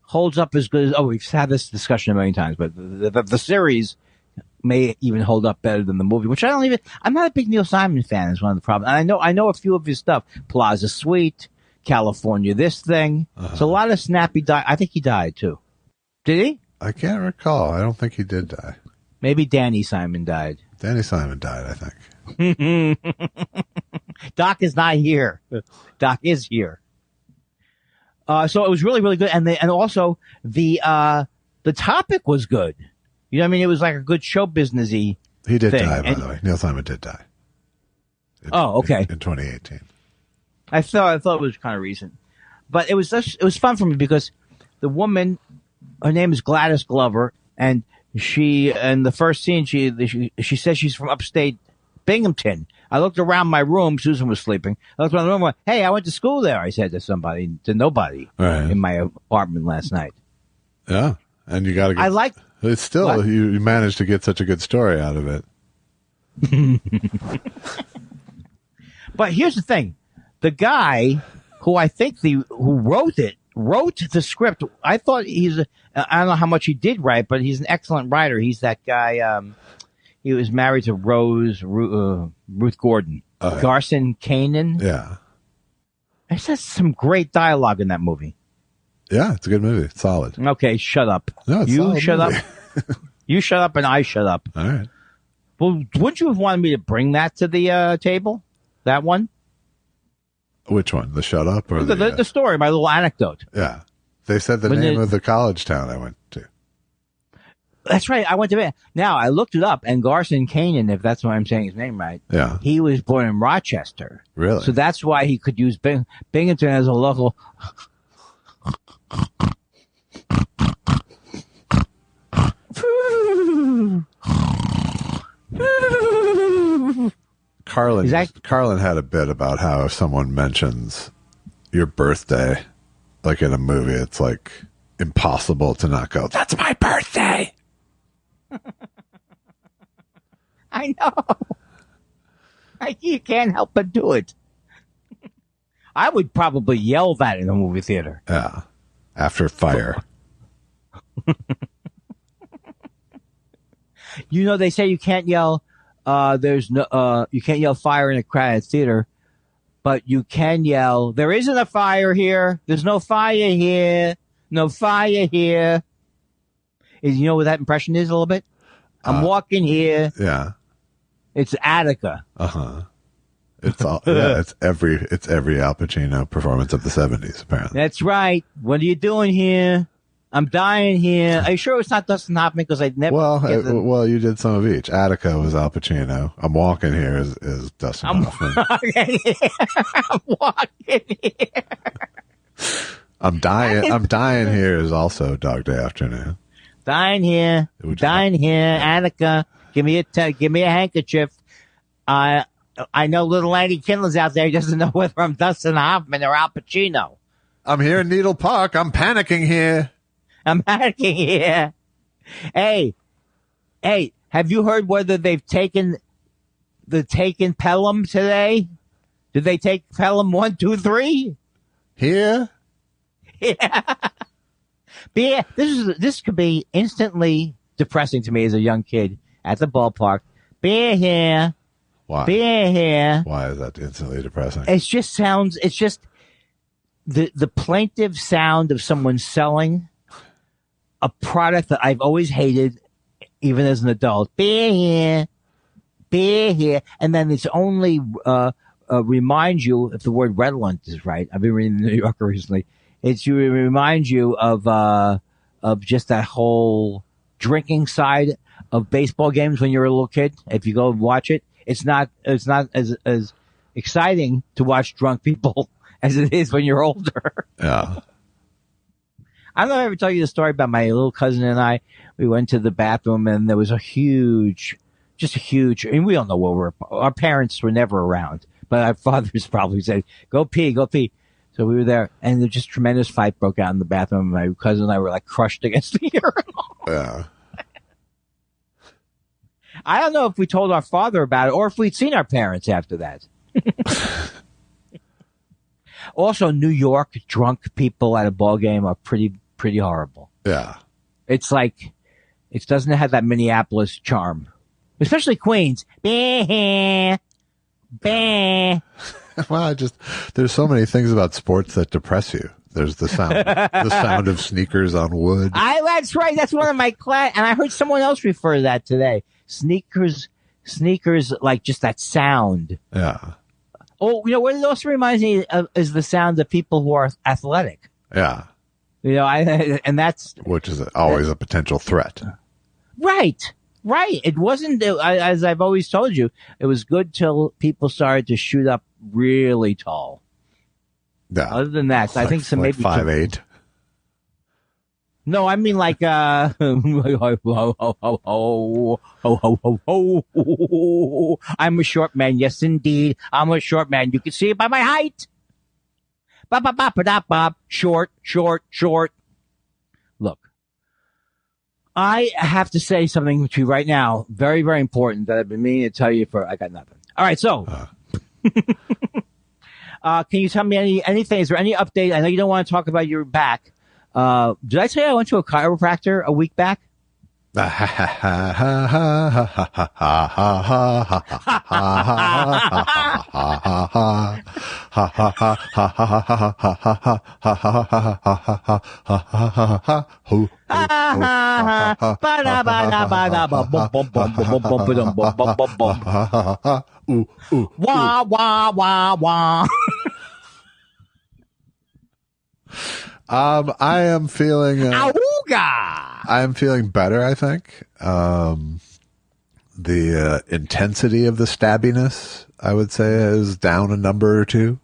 holds up as good as. Oh, we've had this discussion a million times, but the series may even hold up better than the movie. Which I'm not a big Neil Simon fan. Is one of the problems. And I know a few of his stuff. Plaza Suite, California, this thing. So a lot of snappy. I think he died too. Did he? I can't recall. I don't think he did die. Maybe Danny Simon died. Danny Simon died, I think. Doc is not here. Doc is here. So it was really, really good. And also the topic was good. You know what I mean? It was like a good show businessy. He did thing. die, by the way. Neil Simon did die. Okay. In 2018. I thought it was kind of recent, but it was fun for me because the woman, her name is Gladys Glover, and she, in the first scene, she says she's from upstate Binghamton. I looked around my room. Susan was sleeping. I looked around the room and went, hey, I went to school there. I said to nobody in my apartment last night. Yeah. And you got to get, it's still, what? You managed to get such a good story out of it. But here's the thing. The guy who I think who wrote the script. I thought I don't know how much he did write, but he's an excellent writer. He's that guy, he was married to Ruth Gordon. Garson Kanin. Yeah. There's just some great dialogue in that movie. Yeah, it's a good movie. It's solid. Okay, shut up. No, it's you shut movie. up. You shut up and I shut up. All right. Well, wouldn't you have wanted me to bring that to the table? That one? Which one? The shut up or the story, my little anecdote. Yeah. They said the name of the college town I went to. That's right. I went to bed. Now, I looked it up, and Garson Kanin, if that's why I'm saying his name right, yeah, he was born in Rochester. Really? So that's why he could use Binghamton as a local. Carlin had a bit about how if someone mentions your birthday, like in a movie, it's like impossible to not go, "That's my birthday." I know. You can't help but do it. I would probably yell that in a movie theater. Yeah. After fire. You know, they say you can't yell. You can't yell fire in a crowded theater, but you can yell, "There isn't a fire here. There's no fire here. No fire here." You know what that impression is a little bit? I'm walking here. Yeah. It's Attica. It's all. Yeah, it's every Al Pacino performance of the 70s. Apparently, that's right. What are you doing here? I'm dying here. Are you sure it's not Dustin Hoffman? Because I'd never. Well, you did some of each. Attica was Al Pacino. I'm walking here is Dustin Hoffman. I'm walking here. I'm dying here is also Dog Day Afternoon. Dying here. Attica. Give me a handkerchief. I know little Andy Kindler's out there. He doesn't know whether I'm Dustin Hoffman or Al Pacino. I'm here in Needle Park. I'm panicking here. Hey, have you heard whether they've taken Pelham today? Did they take Pelham 1, 2, 3? Here? Yeah. This could be instantly depressing to me as a young kid at the ballpark. Beer here. Why? Beer here. Why is that instantly depressing? It's just the plaintive sound of someone selling a product that I've always hated, even as an adult. Beer here. And then it's only, remind you, if the word redolent is right. I've been reading the New Yorker recently. It reminds you of just that whole drinking side of baseball games when you're a little kid. If you go and watch it, it's not as exciting to watch drunk people as it is when you're older. Yeah. I don't know if I ever tell you the story about my little cousin and I. We went to the bathroom and there was a huge, and we don't know what our parents were never around, but our fathers probably said, go pee. So we were there and just tremendous fight broke out in the bathroom. My cousin and I were like crushed against the urinal. Yeah. I don't know if we told our father about it or if we'd seen our parents after that. Also, New York drunk people at a ball game are pretty horrible. Yeah. It's like, it doesn't have that Minneapolis charm, especially Queens. Bah, bah. Well, there's so many things about sports that depress you. There's the sound of sneakers on wood. That's right. That's one of my class, and I heard someone else refer to that today. Sneakers, like just that sound. Yeah. Oh, you know what it also reminds me of is the sound of people who are athletic. Yeah. You know, and that's which is always a potential threat. Right. It wasn't, as I've always told you, it was good till people started to shoot up really tall. Yeah. Other than that, I think some like maybe 5'8". No, I mean like I'm a short man. Yes, indeed, I'm a short man. You can see it by my height. Short. Look, I have to say something to you right now, very, very important that I've been meaning to tell you I got nothing. All right, so. Can you tell me anything? Is there any update? I know you don't want to talk about your back. Did I tell you I went to a chiropractor a week back? Wah, wah, wah, wah. I am feeling Auga! I am feeling better, I think. The intensity of the stabbiness, I would say, is down a number or two.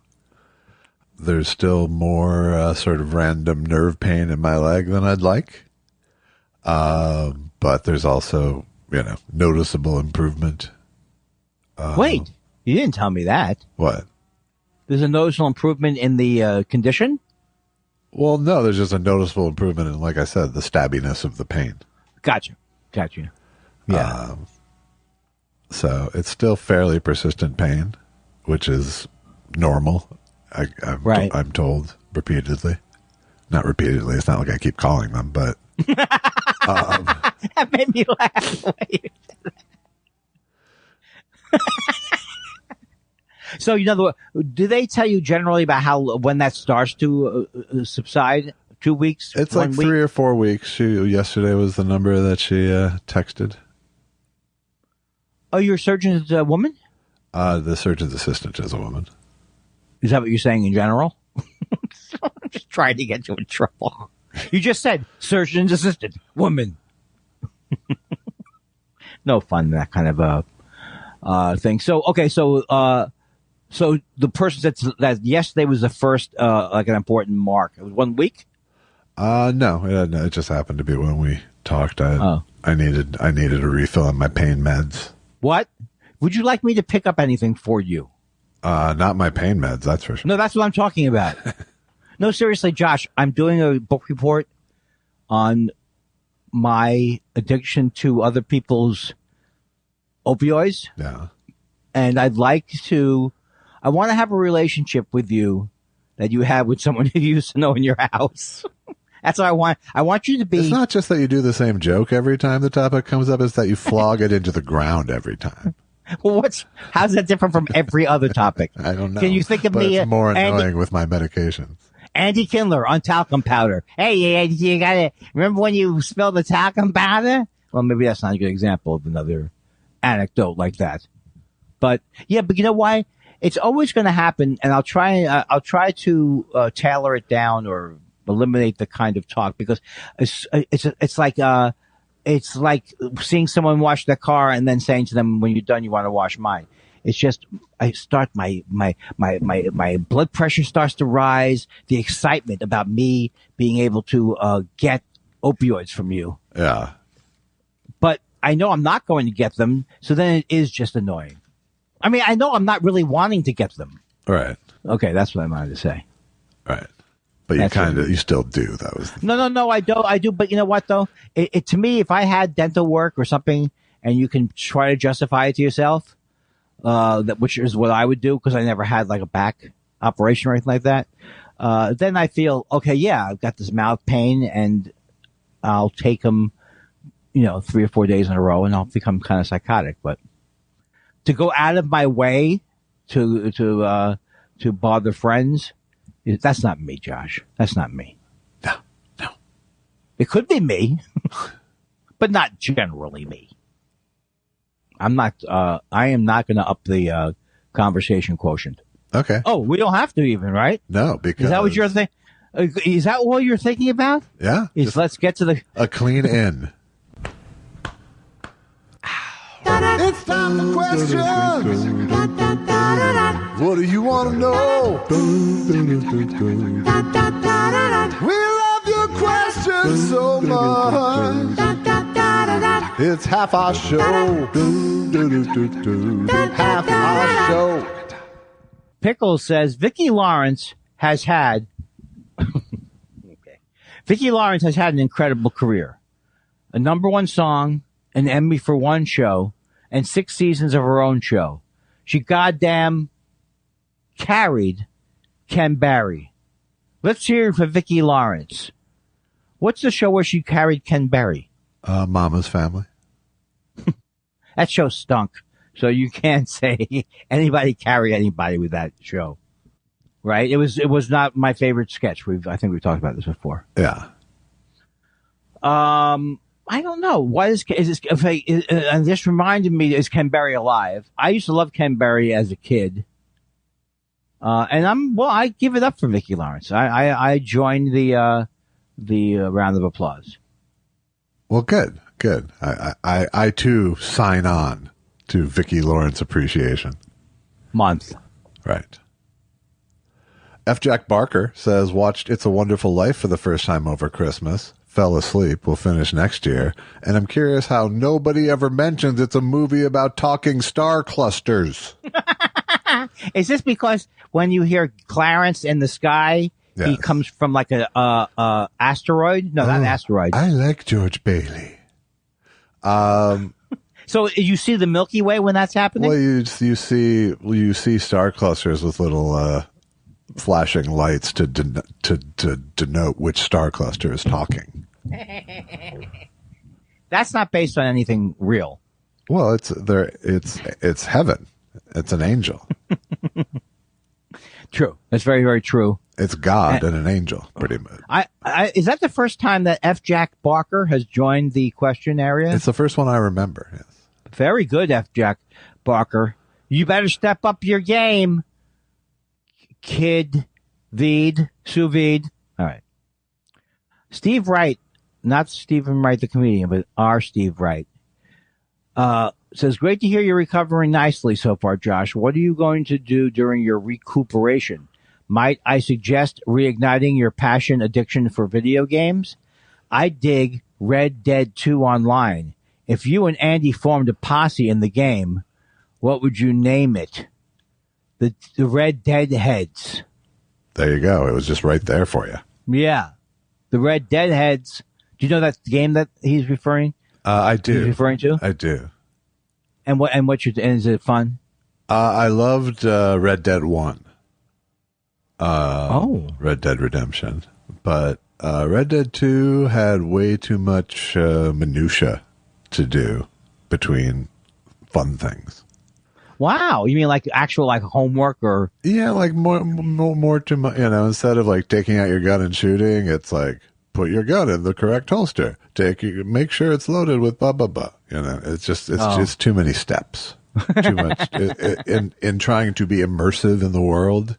There's still more sort of random nerve pain in my leg than I'd like. But there's also, noticeable improvement. Wait, You didn't tell me that. What? There's a noticeable improvement in the condition? Well, no, there's just a noticeable improvement in, like I said, the stabbiness of the pain. Gotcha. Yeah. So it's still fairly persistent pain, which is normal. I'm told repeatedly. Not repeatedly. It's not like I keep calling them, but that made me laugh. So, do they tell you generally about when that starts to subside? 2 weeks? It's like 3 or 4 weeks. Yesterday was the number that she texted. Oh, your surgeon's a woman? The surgeon's assistant is a woman. Is that what you're saying in general? I'm just trying to get you in trouble. You just said surgeon's assistant, woman. No fun, that kind of thing. So, okay, so the person said that yesterday was the first, like an important mark. It was 1 week? No, it just happened to be when we talked. I needed a refill on my pain meds. What? Would you like me to pick up anything for you? Not my pain meds, that's for sure. No, that's what I'm talking about. No, seriously, Josh, I'm doing a book report on my addiction to other people's opioids. Yeah. And I want to have a relationship with you that you have with someone who you used to know in your house. That's what I want. I want you to be. It's not just that you do the same joke every time the topic comes up, it's that you flog it into the ground every time. Well, how's that different from every other topic? I don't know. Can you think of me? It's more annoying with my medications. Andy Kindler on talcum powder. Hey, you gotta remember when you spilled the talcum powder? Well, maybe that's not a good example of another anecdote like that. But yeah, but you know why? It's always going to happen, and I'll try to tailor it down or eliminate the kind of talk, because it's like seeing someone wash their car and then saying to them, when you're done, you want to wash mine. It's just, I start, my blood pressure starts to rise, the excitement about me being able to get opioids from you. Yeah. But I know I'm not going to get them, so then it is just annoying. I mean, I know I'm not really wanting to get them. Right. Okay, that's what I wanted to say. Right. But you still do. That was No, I do. But you know what, though? It to me, if I had dental work or something, and you can try to justify it to yourself, which is what I would do, because I never had like a back operation or anything like that. Then I feel, okay, yeah, I've got this mouth pain, and I'll take them, 3 or 4 days in a row, and I'll become kind of psychotic. But to go out of my way to bother friends, that's not me, Josh. That's not me. No. It could be me, but not generally me. I am not going to up the conversation quotient. Okay. Oh, we don't have to even, right? No, because is that what you're thinking? Is that what you're thinking about? Yeah. Let's get to a clean in. It's time for questions. What do you want to know? We love your questions so much. It's half our show. Half our show. Pickles says Vicki Lawrence has had Vicki Lawrence has had an incredible career. A #1 song, an Emmy for one show, and 6 seasons of her own show. She goddamn carried Ken Barry. Let's hear it for Vicki Lawrence. What's the show where she carried Ken Barry? Mama's Family. That show stunk. So you can't say anybody carry anybody with that show. Right? It was not my favorite sketch. I think we've talked about this before. Yeah. I don't know. Why is this? And this reminded me: is Ken Barry alive? I used to love Ken Barry as a kid, and I give it up for Vicki Lawrence. I joined the round of applause. Well, good. I too sign on to Vicki Lawrence Appreciation Month. Right. F. Jack Barker says, watched It's a Wonderful Life for the first time over Christmas. Fell asleep. Will finish next year. And I'm curious how nobody ever mentions it's a movie about talking star clusters. Is this because when you hear Clarence in the sky, he Yes. comes from like a asteroid? No, not an asteroid. I like George Bailey. So you see the Milky Way when that's happening? Well, you see star clusters with little flashing lights to denote which star cluster is talking. That's not based on anything real. Well, it's heaven. It's an angel. True. That's very, very true. It's God and an angel, pretty much. Is that the first time that F. Jack Barker has joined the question area? It's the first one I remember. Yes. Very good, F. Jack Barker. You better step up your game, kid. Sous vide. All right. Steve Wright, not Stephen Wright, the comedian, but our Steve Wright, says, great to hear you're recovering nicely so far, Josh. What are you going to do during your recuperation? Might I suggest reigniting your passion addiction for video games? I dig Red Dead 2 Online. If you and Andy formed a posse in the game, what would you name it? The Red Dead Heads. There you go. It was just right there for you. Yeah. The Red Dead Heads. Do you know that game that he's referring? I do. He's referring to? I do. And is it fun? I loved Red Dead 1. Oh. Red Dead Redemption. But Red Dead 2 had way too much minutia to do between fun things. Wow. You mean like actual like homework or? Yeah, like more too much, instead of like taking out your gun and shooting, it's like put your gun in the correct holster. Make sure it's loaded with blah blah blah. It's just too many steps. Too much in trying to be immersive in the world.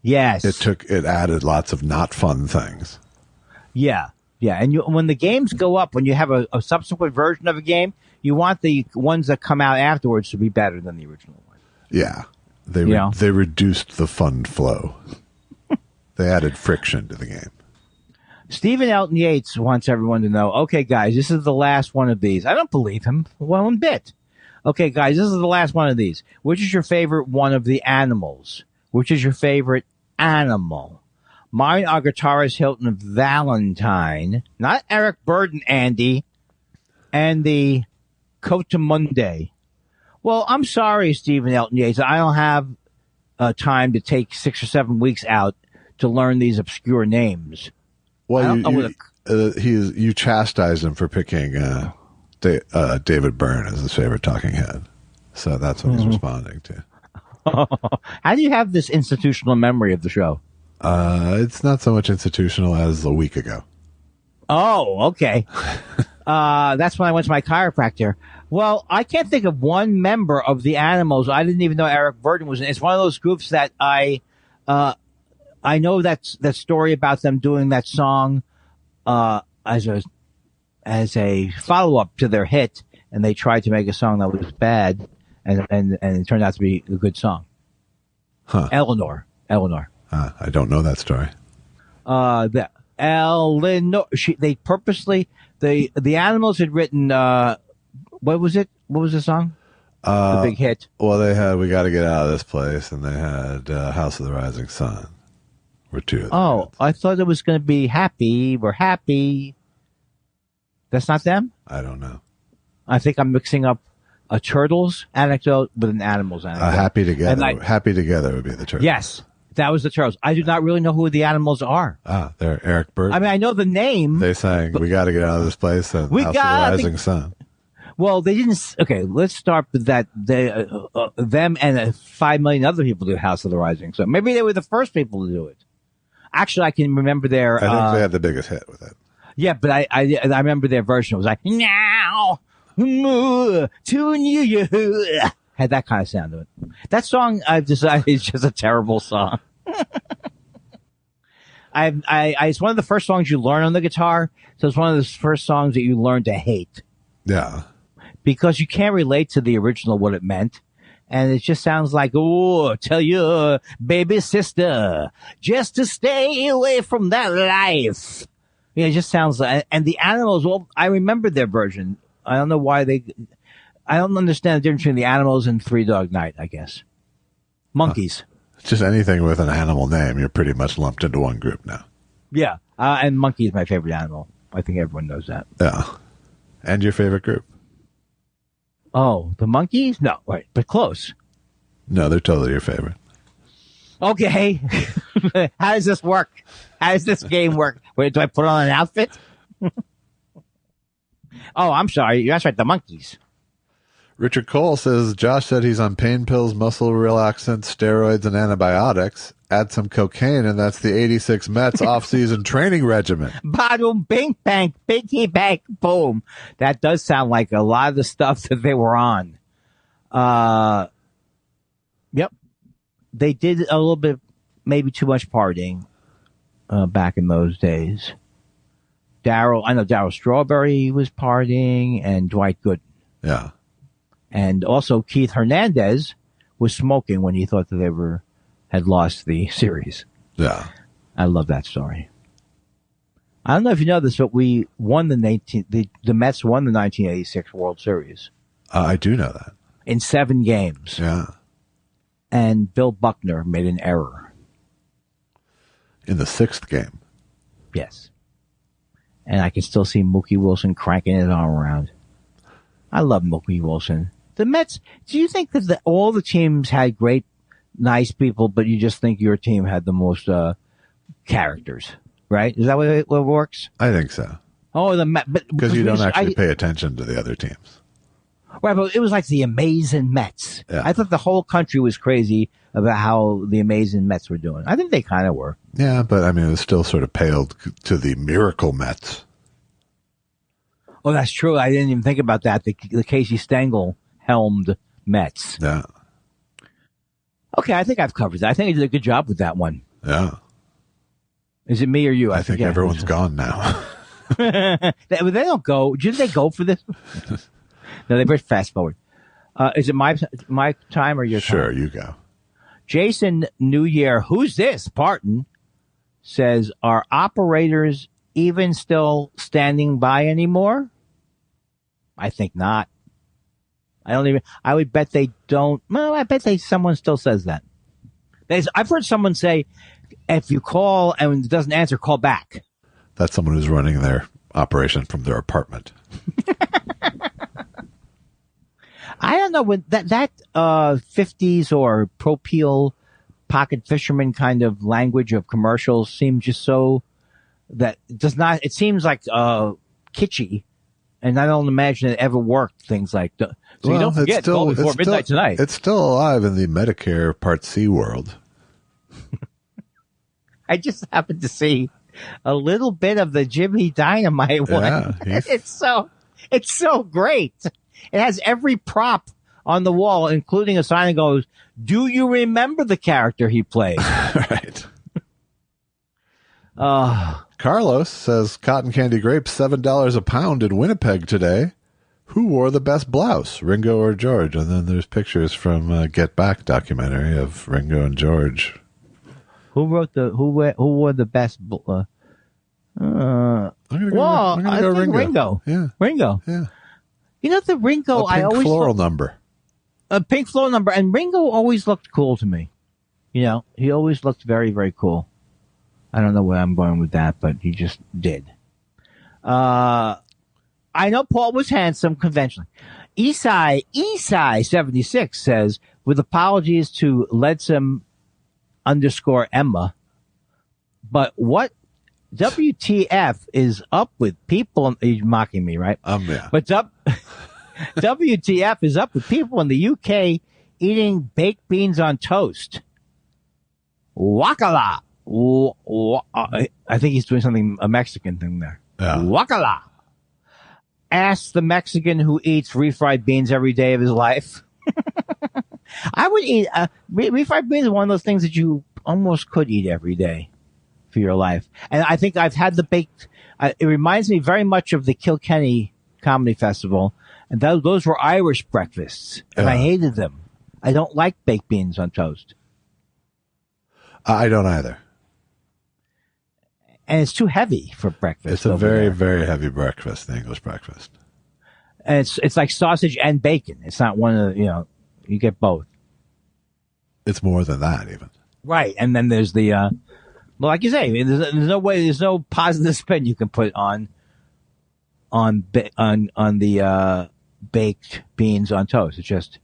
Yes. It added lots of not fun things. Yeah. Yeah. And when the games go up, when you have a subsequent version of a game, you want the ones that come out afterwards to be better than the original one. Yeah. They reduced the fun flow. They added friction to the game. Stephen Elton Yates wants everyone to know, okay, guys, this is the last one of these. I don't believe him one bit. Okay, guys, this is the last one of these. Which is your favorite one of the animals? Which is your favorite animal? Mine are guitarist Hilton Valentine, not Eric Burden, Andy, and the Cotamundi. Well, I'm sorry, Stephen Elton Yates. I don't have time to take 6 or 7 weeks out to learn these obscure names. Well, you chastised him for picking David Byrne as his favorite talking head. So that's what he's responding to. How do you have this institutional memory of the show? It's not so much institutional as a week ago. Oh, okay. That's when I went to my chiropractor. Well, I can't think of one member of the Animals. I didn't even know Eric Burden was in. It's one of those groups that I know that story about them doing that song as a follow up to their hit, and they tried to make a song that was bad, and it turned out to be a good song. Huh. Eleanor. I don't know that story. Eleanor. They purposely the Animals had written. What was it? What was the song? The big hit. Well, they had "We Got to Get Out of This Place," and they had "House of the Rising Sun." Were two. Oh, I thought it was going to be "Happy." We're happy. That's not them? I don't know. I think I'm mixing up a Turtles anecdote with an Animals anecdote. Happy Together. Happy Together would be the Turtles. Yes, that was the Turtles. I do not really know who the Animals are. They're Eric Burden. I mean, I know the name. They sang "We Got to Get Out of This Place" and "House of the Rising Sun." Well, they didn't. Okay, let's start with that. They, them and 5 million other people do "House of the Rising Sun." Maybe they were the first people to do it. Actually, I can remember their. I think they had the biggest hit with it. Yeah, but I remember their version. It was like now to you had that kind of sound to it. That song I've decided is just a terrible song. It's one of the first songs you learn on the guitar, so it's one of the first songs that you learn to hate. Yeah, because you can't relate to the original what it meant. And it just sounds like, oh, tell your baby sister just to stay away from that life. Yeah, it just sounds like, and the Animals, well, I remember their version. I don't know why I don't understand the difference between the Animals and Three Dog Night, I guess. Monkeys. Just anything with an animal name, you're pretty much lumped into one group now. Yeah. And monkey is my favorite animal. I think everyone knows that. Yeah. And your favorite group? Oh, the monkeys? No, wait, but close. No, they're totally your favorite. Okay. How does this work? How does this game work? Wait, do I put on an outfit? Oh, I'm sorry. That's right, the monkeys. Richard Cole says Josh said he's on pain pills, muscle relaxants, steroids, and antibiotics. Add some cocaine, and that's the 86 Mets off-season training regimen. Bottom, bing, bang, biggie, bang, boom. That does sound like a lot of the stuff that they were on. Yep. They did a little bit, maybe too much partying back in those days. I know Darryl Strawberry was partying, and Dwight Gooden. Yeah. And also Keith Hernandez was smoking when he thought that they had lost the series. Yeah. I love that story. I don't know if you know this, but we won the Mets won the 1986 World Series. I do know that. In 7 games. Yeah. And Bill Buckner made an error. In the 6th game. Yes. And I can still see Mookie Wilson cranking his arm around. I love Mookie Wilson. The Mets, do you think that all the teams had great, nice people, but you just think your team had the most characters, right? Is that what it works? I think so. Oh, because you don't actually pay attention to the other teams. Right, but it was like the Amazing Mets. Yeah. I thought the whole country was crazy about how the Amazing Mets were doing. I think they kind of were. Yeah, but I mean, it was still sort of paled to the Miracle Mets. Oh, that's true. I didn't even think about that. The Casey Stengel helmed Mets. Yeah. Okay, I think I've covered that. I think I did a good job with that one. Yeah. Is it me or you? I think everyone's gone now. they don't go. Did they go for this? No, they press fast forward. Is it my time or your time? Sure, you go. Jason New Year, who's this? Parton says, are operators even still standing by anymore? I think not. I would bet they don't. Well, I bet someone still says that. I've heard someone say, if you call and it doesn't answer, call back. That's someone who's running their operation from their apartment. I don't know when that 50s or pro-peel pocket fisherman kind of language of commercials seems just so that does not. It seems like kitschy, and I don't imagine it ever worked. Things like so you don't forget call before midnight tonight. It's still alive in the Medicare Part C world. I just happened to see a little bit of the Jimmy Dynamite one. Yeah, it's so great. It has every prop on the wall, including a sign that goes, "Do you remember the character he played?" Right. Carlos says cotton candy grapes $7 a pound in Winnipeg today. Who wore the best blouse, Ringo or George? And then there's pictures from Get Back documentary of Ringo and George. Who wrote who wore the best? I'm gonna go Ringo. Yeah, Ringo. Yeah. You know the Ringo. I always floral number. A pink floral number, and Ringo always looked cool to me. You know, he always looked very, very cool. I don't know where I'm going with that, but he just did. I know Paul was handsome conventionally. Esai 76 says, with apologies to Ledsam _Emma, but what WTF is up with people? He's mocking me, right? Yeah. But WTF is up with people in the UK eating baked beans on toast. Wakala. I think he's doing something, a Mexican thing there. Yeah. Wakala. Ask the Mexican who eats refried beans every day of his life. I would eat, refried beans is one of those things that you almost could eat every day for your life. And I think I've had the baked, it reminds me very much of the Kilkenny Comedy Festival. And those were Irish breakfasts. And I hated them. I don't like baked beans on toast. I don't either. And it's too heavy for breakfast. It's a very, very heavy breakfast, the English breakfast. And it's like sausage and bacon. It's not one of the, you get both. It's more than that, even. Right, and then there's the well, like you say, there's no way, there's no positive spin you can put on the baked beans on toast. It's just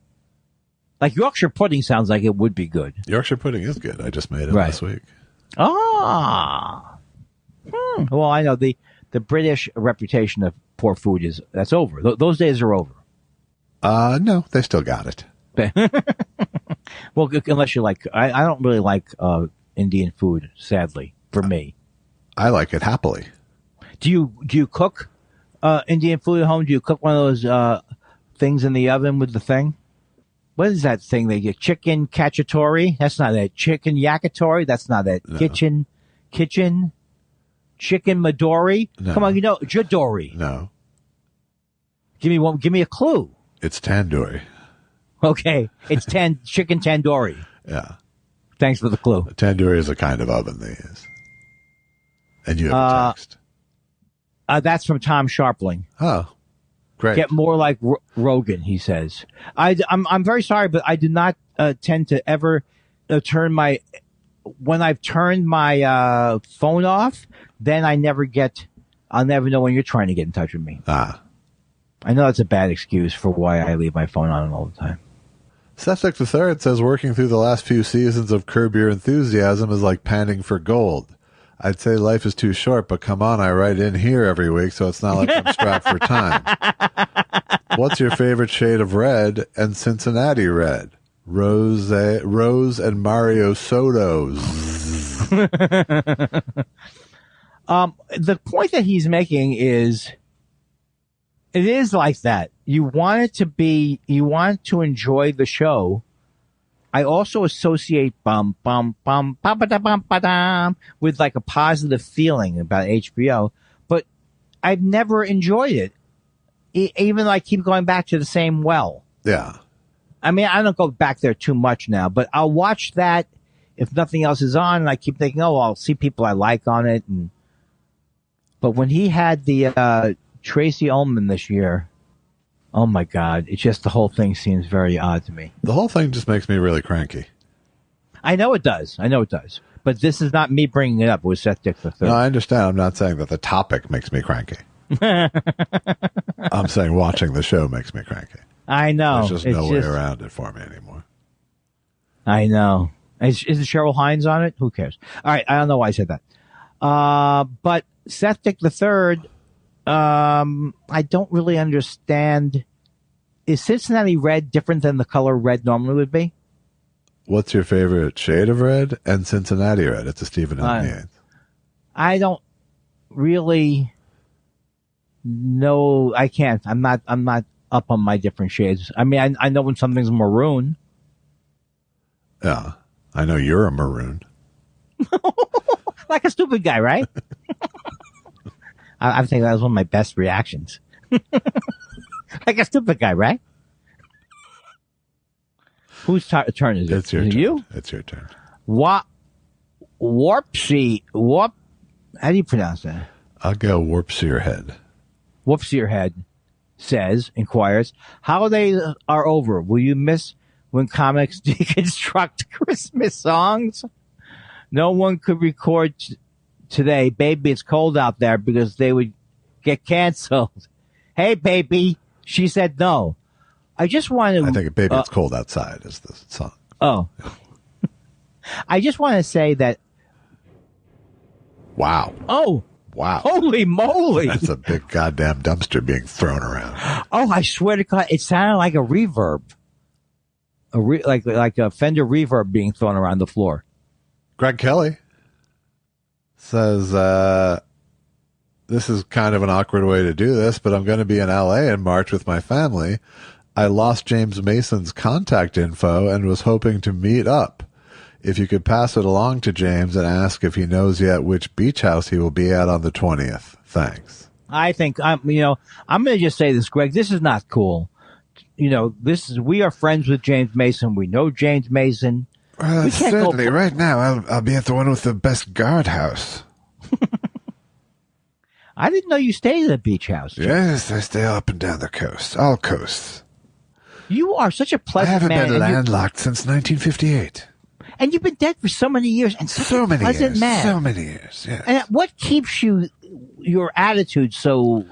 like Yorkshire pudding sounds like it would be good. Yorkshire pudding is good. I just made it Right. last week. Ah, well, I know the British reputation of poor food that's over. Those days are over. No, they still got it. Well, unless you like, I don't really like Indian food. Sadly, for me, I like it happily. do you cook Indian food at home? Do you cook one of those things in the oven with the thing? What is that thing they get? Chicken cacciatore? That's not it. Chicken yakitori? That's not it. No. Chicken Midori? No. Come on, Jadori. No, Give me a clue. it's tandoori. Okay, it's chicken tandoori. Yeah. Thanks for the clue. Tandoori is a kind of oven they use. And you have a text. That's from Tom Sharpling. Oh, great. Get more like Rogan, he says. I'm very sorry, but I do not tend to ever when I've turned my phone off, then I'll never know when you're trying to get in touch with me. I know that's a bad excuse for why I leave my phone on all the time. Septic III says working through the last few seasons of Curb Your Enthusiasm is like panning for gold. I'd say life is too short, but come on, I write in here every week, so it's not like I'm strapped for time. What's your favorite shade of red and Cincinnati red? Rose and Mario Soto's. The point that he's making is, it is like that. You want to enjoy the show. I also associate bum bum bum ba ba da bum ba dum with like a positive feeling about HBO, but I've never enjoyed it. Even though I keep going back to the same well. Yeah. I mean, I don't go back there too much now, but I'll watch that if nothing else is on, and I keep thinking, oh, I'll see people I like on it. But when he had the Tracy Ullman this year, oh my God, it's just the whole thing seems very odd to me. The whole thing just makes me really cranky. I know it does. But this is not me bringing it up. It was Seth Dick III. No, I understand. I'm not saying that the topic makes me cranky. I'm saying watching the show makes me cranky. I know. There's just no way around it for me anymore. I know. Is it Cheryl Hines on it? Who cares? All right. I don't know why I said that. But Seth Dick III, I don't really understand. Is Cincinnati red different than the color red normally would be? What's your favorite shade of red and Cincinnati red? It's a Stephen M. Yates. I don't really know. I can't. I'm not up on my different shades. I mean, I know when something's maroon. Yeah. I know you're a maroon. Like a stupid guy, right? I think that was one of my best reactions. Like a stupid guy, right? Whose turn is it? It's your turn. You? It's your turn. Warpsy. How do you pronounce that? I'll go Warpsy your head. Warpsy your head inquires, holidays are over. Will you miss when comics deconstruct Christmas songs? No one could record today, Baby, It's Cold Out There, because they would get canceled. Hey, baby. She said no. I just want to... I think Baby, It's Cold Outside is the song. Oh. I just want to say that... Wow. Oh. Wow. Holy moly. That's a big goddamn dumpster being thrown around. Oh, I swear to God, it sounded like a reverb. Like a Fender reverb being thrown around the floor. Greg Kelly says, this is kind of an awkward way to do this, but I'm going to be in LA in March with my family. I lost James Mason's contact info and was hoping to meet up. If you could pass it along to James and ask if he knows yet which beach house he will be at on the 20th. Thanks. I think I'm going to just say this, Greg. This is not cool. We are friends with James Mason. We know James Mason. Certainly. Right now, I'll be at the one with the best guardhouse. I didn't know you stayed at a beach house. Yes, I stay up and down the coast. All coasts. You are such a I pleasant haven't man. been landlocked since 1958. And you've been dead for so many years, and such a pleasant man. So many years, yes. And what keeps your attitude so?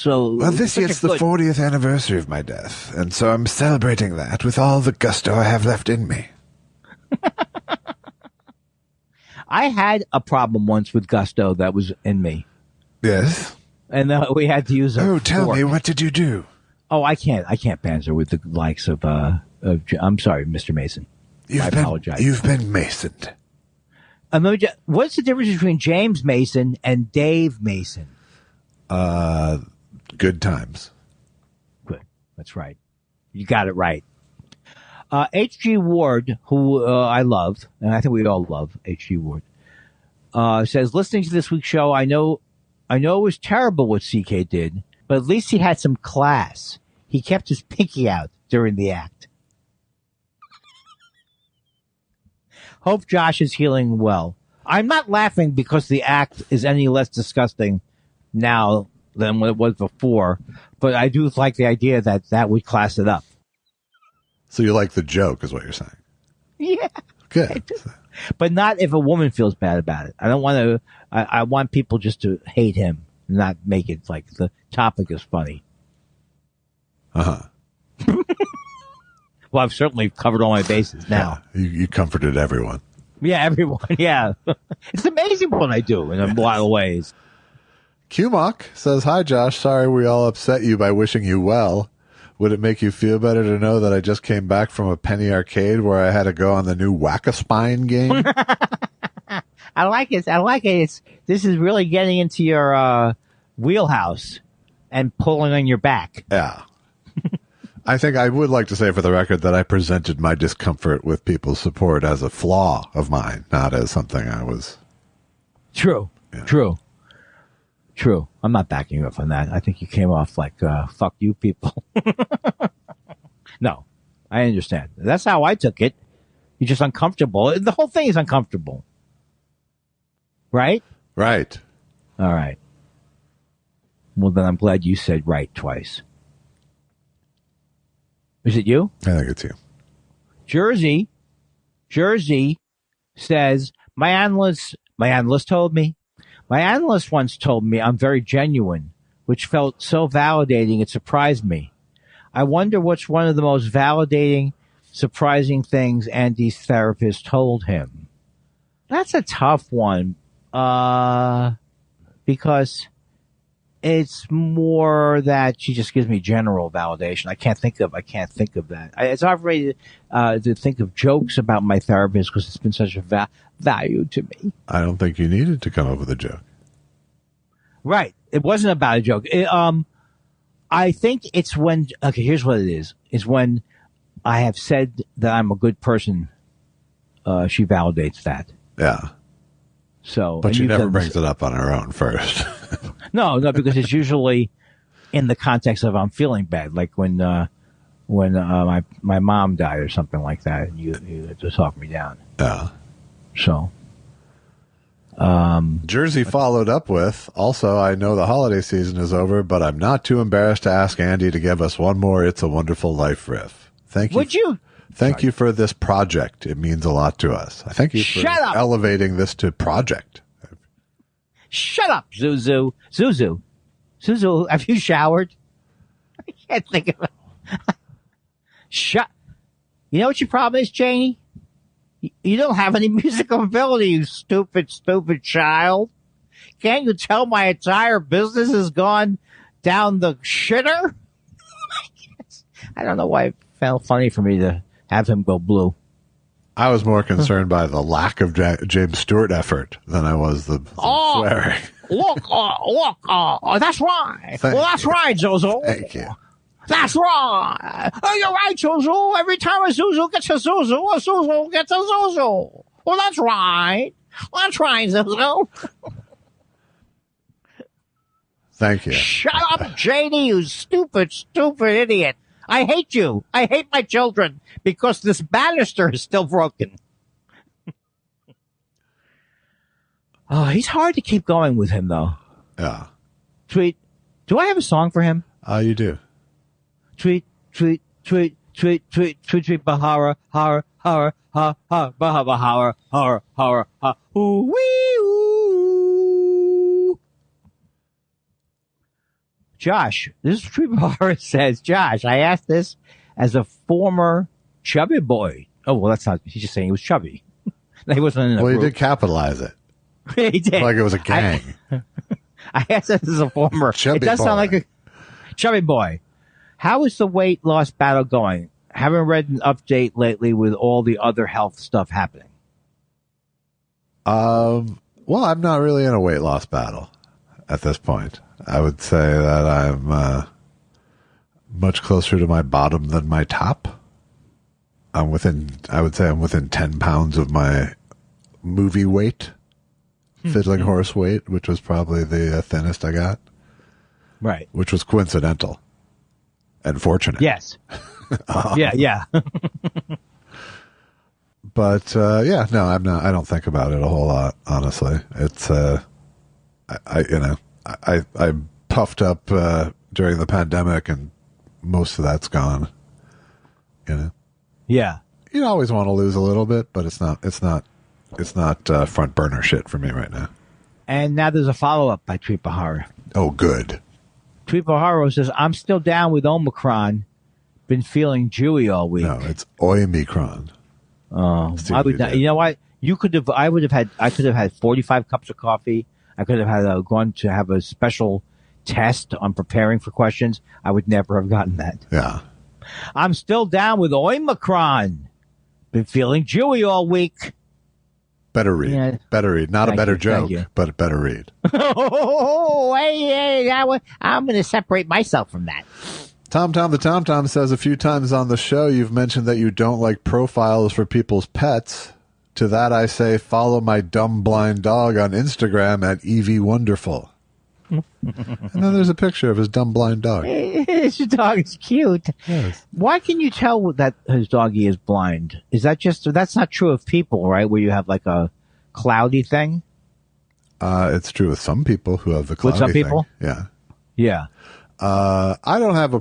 Well, this year's the 40th anniversary of my death, and so I'm celebrating that with all the gusto I have left in me. I had a problem once with gusto that was in me. Yes. And we had to use a Oh, tell fork. me, what did you do? Oh, I can't banter with the likes of I'm sorry, Mr. Mason. I apologize. You've been Masoned. What's the difference between James Mason and Dave Mason? Good times. Good. That's right. You got it right. H.G. Ward, who I love, and I think we all love H.G. Ward, says, listening to this week's show, I know it was terrible what CK did, but at least he had some class. He kept his pinky out during the act. Hope Josh is healing well. I'm not laughing because the act is any less disgusting now than what it was before, but I do like the idea that would class it up. So you like the joke, is what you're saying? Yeah. Good. But not if a woman feels bad about it. I don't want to. I want people just to hate him, not make it like the topic is funny. Well, I've certainly covered all my bases now. Yeah, you comforted everyone. Yeah, everyone. Yeah. It's amazing what I do in a lot of ways. Qmock says, hi, Josh. Sorry we all upset you by wishing you well. Would it make you feel better to know that I just came back from a penny arcade where I had to go on the new Whack-A-Spine game? I like it. This is really getting into your wheelhouse and pulling on your back. Yeah. I think I would like to say for the record that I presented my discomfort with people's support as a flaw of mine, not as something I was. True. Yeah. True. I'm not backing you up on that. I think you came off like, fuck you people. No, I understand. That's how I took it. You're just uncomfortable. The whole thing is uncomfortable. Right? Right. All right. Well, then I'm glad you said right twice. Is it you? I think it's you. Jersey says, my analyst once told me I'm very genuine, which felt so validating it surprised me. I wonder what's one of the most validating, surprising things Andy's therapist told him. That's a tough one, because it's more that she just gives me general validation. I can't think of that. It's hard for me to think of jokes about my therapist because it's been such a value to me. I don't think you needed to come up with a joke. Right. It wasn't about a joke. I think it's when, okay, here's what it is. It's when I have said that I'm a good person, she validates that. Yeah. So, but she never brings it up on her own first. No, because it's usually in the context of I'm feeling bad, like when my mom died or something like that, and you had to talk me down. Yeah. So, Jersey followed up with, also, I know the holiday season is over, but I'm not too embarrassed to ask Andy to give us one more It's a Wonderful Life riff. Thank you. Would you? Thank you for this project. It means a lot to us. I thank you for elevating this to project. Shut up, Zuzu. Zuzu, have you showered? I can't think of it. Shut. You know what your problem is, Janie? You don't have any musical ability, you stupid child. Can't you tell my entire business has gone down the shitter? I don't know why it felt funny for me to have him go blue. I was more concerned by the lack of James Stewart effort than I was the swearing. Look, that's right. That's right, Zuzu. Thank you. That's right. Oh, you're right, Zuzu. Every time a Zuzu gets a Zuzu gets a Zuzu. Well, that's right. That's right, Zuzu. Thank you. Shut up, Janie, you stupid idiot. I hate you. I hate my children because this banister is still broken. Oh, he's hard to keep going with him, though. Yeah. Tweet. Do I have a song for him? You do. Tweet. tweet, bahara, hara, hara, ha, ha, bahara, hara, hara, hara, ha, ooh, wee, ooh. Josh, this tweet bahara says, Josh, I asked this as a former chubby boy. Oh, well, that's not, he's just saying he was chubby. He wasn't in a Well, group. he did capitalize it. He did. Like it was a gang. I asked this as a former. Chubby it does boy. sound like a chubby boy. How is the weight loss battle going? Haven't read an update lately with all the other health stuff happening. Well, I'm not really in a weight loss battle at this point. I would say that I'm much closer to my bottom than my top. I would say I'm within 10 pounds of my movie weight, fiddling horse weight, which was probably the thinnest I got. Right. Which was coincidental and fortunate. Yes. Yeah. But yeah, no, I'm not. I don't think about it a whole lot, honestly. It's I puffed up during the pandemic, and most of that's gone. Yeah. You always want to lose a little bit, but it's not front burner shit for me right now. And now there's a follow up by Tweet Bahara. Oh, good. Tweet Bahara says, I'm still down with Omicron. Been feeling Jewy all week. No, it's Omicron. Oh, you know what? I could have had 45 cups of coffee. I could have had gone to have a special test on preparing for questions. I would never have gotten that. Yeah. I'm still down with Omicron. Been feeling Jewy all week. Better read. Yeah. Better read. Not a better joke, but a better read. Oh, hey, I'm going to separate myself from that. Tom the Tom says a few times on the show you've mentioned that you don't like profiles for people's pets. To that I say follow my dumb blind dog on Instagram at Evie Wonderful. And then there's a picture of his dumb blind dog. His dog is cute. Yes. Why can you tell that his doggy is blind? Is that that's not true of people, right? Where you have like a cloudy thing? It's true with some people who have the cloudy With some people? thing. Yeah. Yeah. I don't have a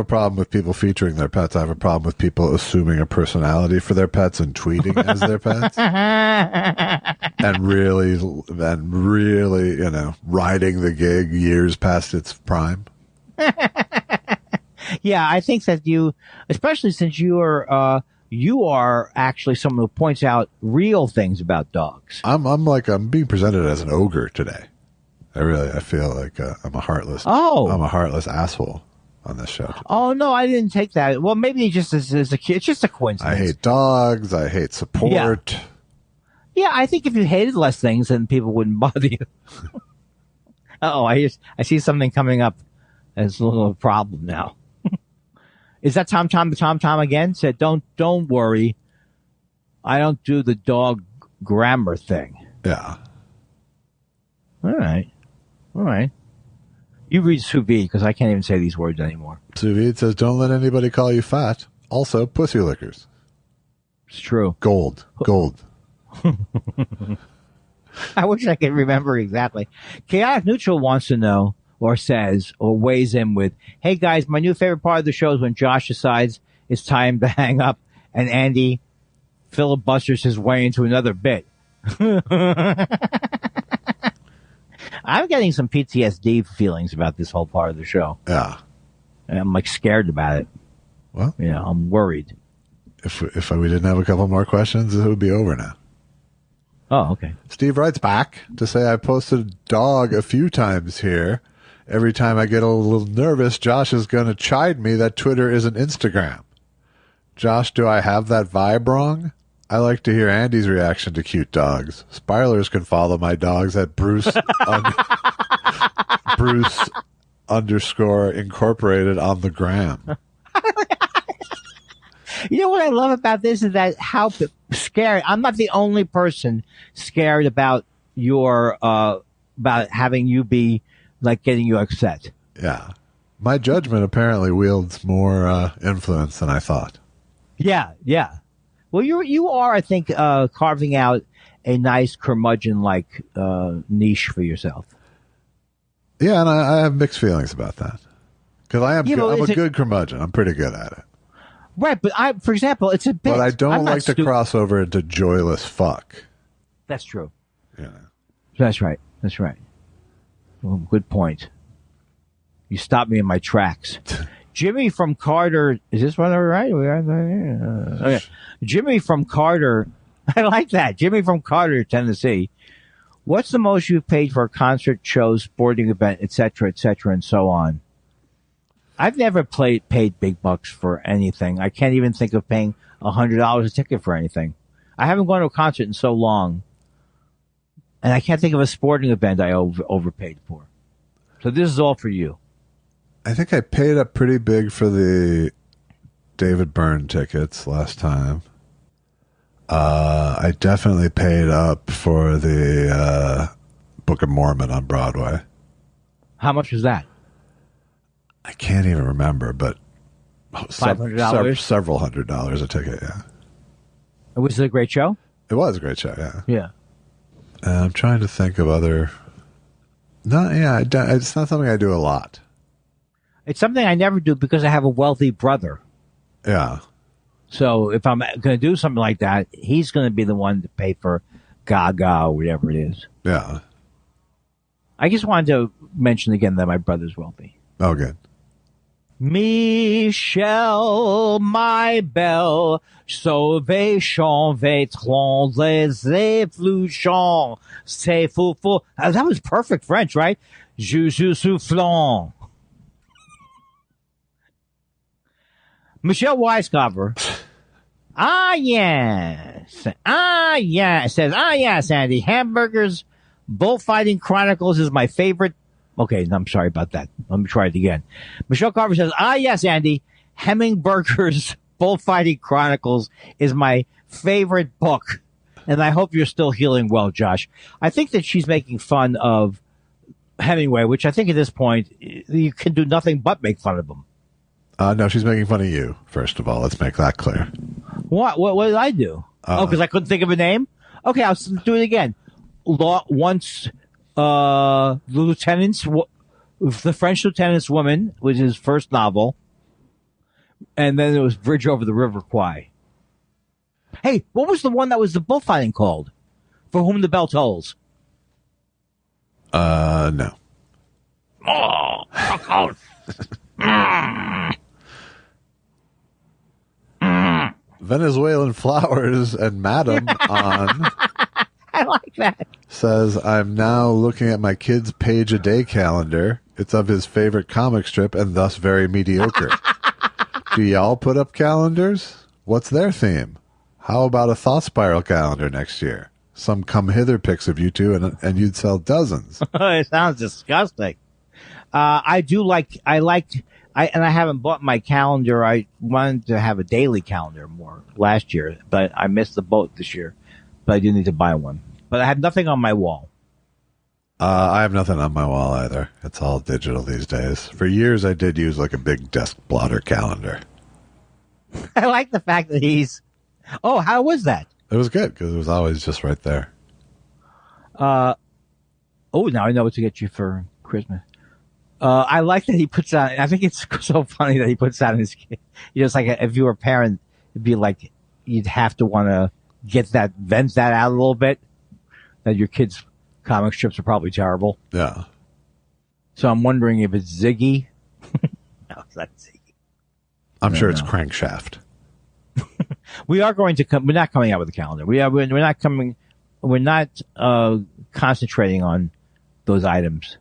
problem with people featuring their pets. I have a problem with people assuming a personality for their pets and tweeting as their pets, and really, riding the gig years past its prime. Yeah, I think that especially since you are actually someone who points out real things about dogs. I'm being presented as an ogre today. I feel like I'm a heartless asshole on this show. Oh no, I didn't take that. Well, maybe it's just a coincidence. I hate dogs. I hate support. Yeah, I think if you hated less things, then people wouldn't bother you. I see something coming up as a little problem now. Is that Tom again? Said, don't worry, I don't do the dog grammar thing. Yeah. All right. You read sous vide because I can't even say these words anymore. Sous vide says, don't let anybody call you fat. Also, pussy lickers. It's true. Gold. I wish I could remember exactly. Chaotic Neutral wants to know, or says, or weighs in with, hey guys, my new favorite part of the show is when Josh decides it's time to hang up and Andy filibusters his way into another bit. I'm getting some PTSD feelings about this whole part of the show. Yeah. And I'm like scared about it. Well, I'm worried. If we didn't have a couple more questions, it would be over now. Oh, okay. Steve writes back to say, I posted dog a few times here. Every time I get a little nervous, Josh is going to chide me that Twitter isn't Instagram. Josh, do I have that vibe wrong? I like to hear Andy's reaction to cute dogs. Spiralers can follow my dogs at Bruce _ incorporated on the gram. You know what I love about this is that how scared. I'm not the only person scared about about having you be like getting you upset. Yeah. My judgment apparently wields more influence than I thought. Yeah. Well, you are, I think, carving out a nice curmudgeon-like niche for yourself. Yeah, and I have mixed feelings about that. Because I'm a good curmudgeon. I'm pretty good at it. Right, but for example, it's a bit. But I don't I'm not like to cross over into joyless fuck. That's true. Yeah. That's right. That's right. Well, good point. You stopped me in my tracks. Jimmy from Carter. Is this one right? Okay. Jimmy from Carter. I like that. Jimmy from Carter, Tennessee. What's the most you've paid for a concert, show, sporting event, etc., and so on? I've never paid big bucks for anything. I can't even think of paying $100 a ticket for anything. I haven't gone to a concert in so long. And I can't think of a sporting event I overpaid for. So this is all for you. I think I paid up pretty big for the David Byrne tickets last time. I definitely paid up for the Book of Mormon on Broadway. How much was that? I can't even remember, but $500? Several $100s a ticket, yeah. Was it a great show? It was a great show, yeah. Yeah. I'm trying to think of other... it's not something I do a lot. It's something I never do because I have a wealthy brother. Yeah. So if I'm going to do something like that, he's going to be the one to pay for Gaga or whatever it is. Yeah. I just wanted to mention again that my brother's wealthy. Oh, good. Michel, my belle, sauvation, vétron, les effluents, c'est fou. That was perfect French, right? Juju soufflant. Michelle Weiscover. Yes. Says, yes, Andy. Hamburgers, Bullfighting Chronicles is my favorite. Okay, I'm sorry about that. Let me try it again. Michelle Carver says, yes, Andy. Hemingberger's Bullfighting Chronicles is my favorite book. And I hope you're still healing well, Josh. I think that she's making fun of Hemingway, which I think at this point, you can do nothing but make fun of him. No, she's making fun of you, first of all. Let's make that clear. What did I do? Because I couldn't think of a name? Okay, I'll do it again. The French Lieutenant's Woman was his first novel. And then there was Bridge Over the River Kwai. Hey, what was the one that was the bullfighting called? For Whom the Bell Tolls. No. Oh, Venezuelan Flowers and Madam on... I like that. Says, I'm now looking at my kid's page a day calendar. It's of his favorite comic strip and thus very mediocre. Do y'all put up calendars? What's their theme? How about a thought spiral calendar next year? Some come hither pics of you two and you'd sell dozens. It sounds disgusting. I haven't bought my calendar. I wanted to have a daily calendar more last year, but I missed the boat this year. But I do need to buy one. But I have nothing on my wall. I have nothing on my wall either. It's all digital these days. For years, I did use like a big desk blotter calendar. I like the fact that he's... Oh, how was that? It was good because it was always just right there. Now I know what to get you for Christmas. I like that he puts out... I think it's so funny that he puts out his kid. It's like if you were a parent, it'd be like you'd have to want to vent that out a little bit. That your kids' comic strips are probably terrible. Yeah. So I'm wondering if it's Ziggy. No, it's not Ziggy. I'm sure it's Crankshaft. We are going to come. We're not coming out with a calendar. We're not coming. We're not concentrating on those items.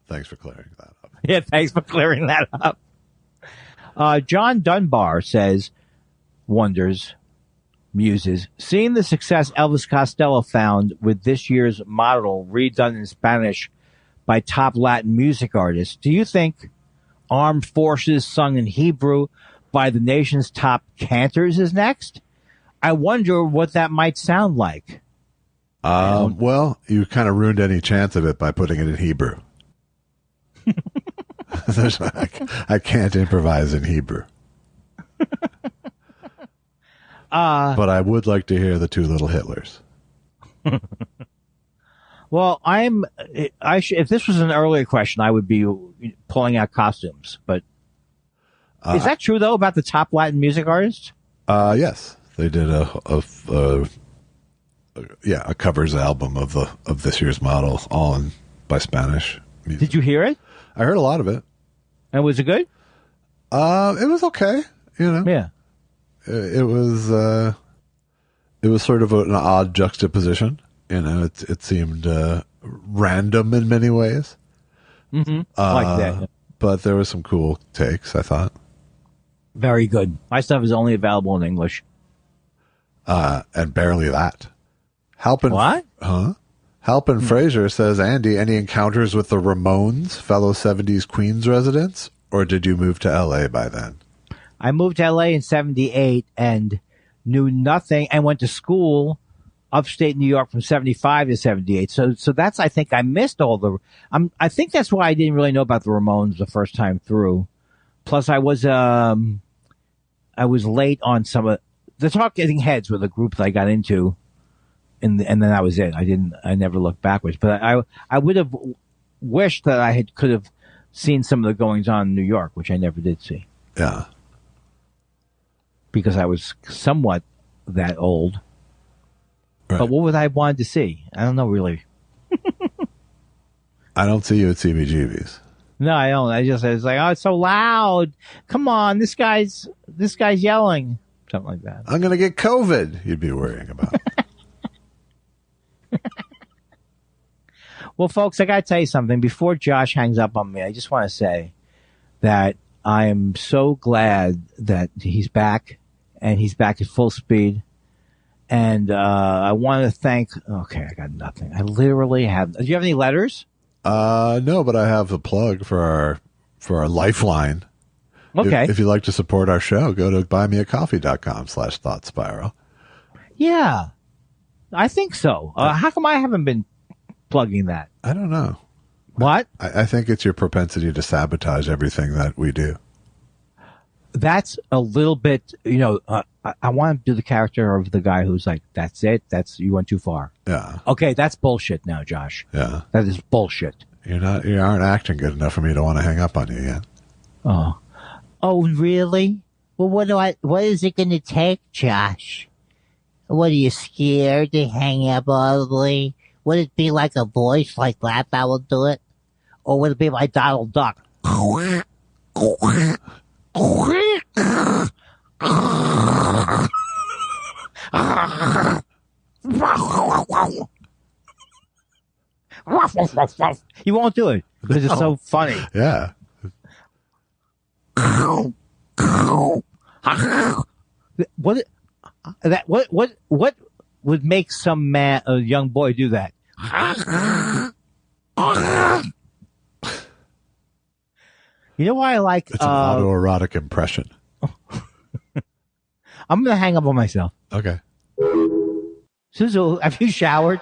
Thanks for clearing that up. Yeah, thanks for clearing that up. John Dunbar muses, seeing the success Elvis Costello found with this year's model redone in Spanish by top Latin music artists, do you think Armed Forces sung in Hebrew by the nation's top cantors is next? I wonder what that might sound like. Well, you kind of ruined any chance of it by putting it in Hebrew. I can't improvise in Hebrew. But I would like to hear the Two Little Hitlers. Well, if this was an earlier question, I would be pulling out costumes, but Is that true though about the top Latin music artists? Yes, they did a covers album of this year's model, all by Spanish music. Did you hear it? I heard a lot of it. And was it good? It was okay. Yeah. It was sort of an odd juxtaposition. It seemed random in many ways. Mm-hmm. Like that. But there were some cool takes, I thought. Very good. My stuff is only available in English. And barely that. Halpin, what? Huh? Halpin Fraser says, Andy, any encounters with the Ramones, fellow 70s Queens residents? Or did you move to L.A. by then? I moved to L.A. in 78 and knew nothing and went to school upstate New York from 75 to 78. So that's, I think I missed all the, I think that's why I didn't really know about the Ramones the first time through. Plus I was late on some of the Talking Heads were the group that I got into. And then that was it. I never looked backwards, but I would have wished that I could have seen some of the goings on in New York, which I never did see. Yeah. Because I was somewhat that old. Right. But what would I want to see? I don't know, really. I don't see you at CBGB's. No, I don't. It's like, oh, it's so loud. Come on, this guy's yelling. Something like that. I'm going to get COVID, you'd be worrying about. Well, folks, I got to tell you something. Before Josh hangs up on me, I just want to say that I am so glad that he's back, and he's back at full speed. And I want to thank... Okay, I got nothing. I literally have... Do you have any letters? No, but I have a plug for our Lifeline. Okay. If you'd like to support our show, go to buymeacoffee.com/thoughtspiral. Yeah, I think so. How come I haven't been plugging that? I don't know. What? I think it's your propensity to sabotage everything that we do. That's a little bit, I want to do the character of the guy who's like, that's it. You went too far. Yeah. Okay. That's bullshit now, Josh. Yeah. That is bullshit. You aren't acting good enough for me to want to hang up on you yet. Oh, really? Well, what is it going to take, Josh? What, are you scared to hang up ugly? Would it be like a voice like that will do it? Or would it be like Donald Duck? You won't do it because it's so funny. Yeah. What would make some man, a young boy, do that? You know why I like? It's an autoerotic impression. I'm gonna hang up on myself. Okay. Suzu, have you showered?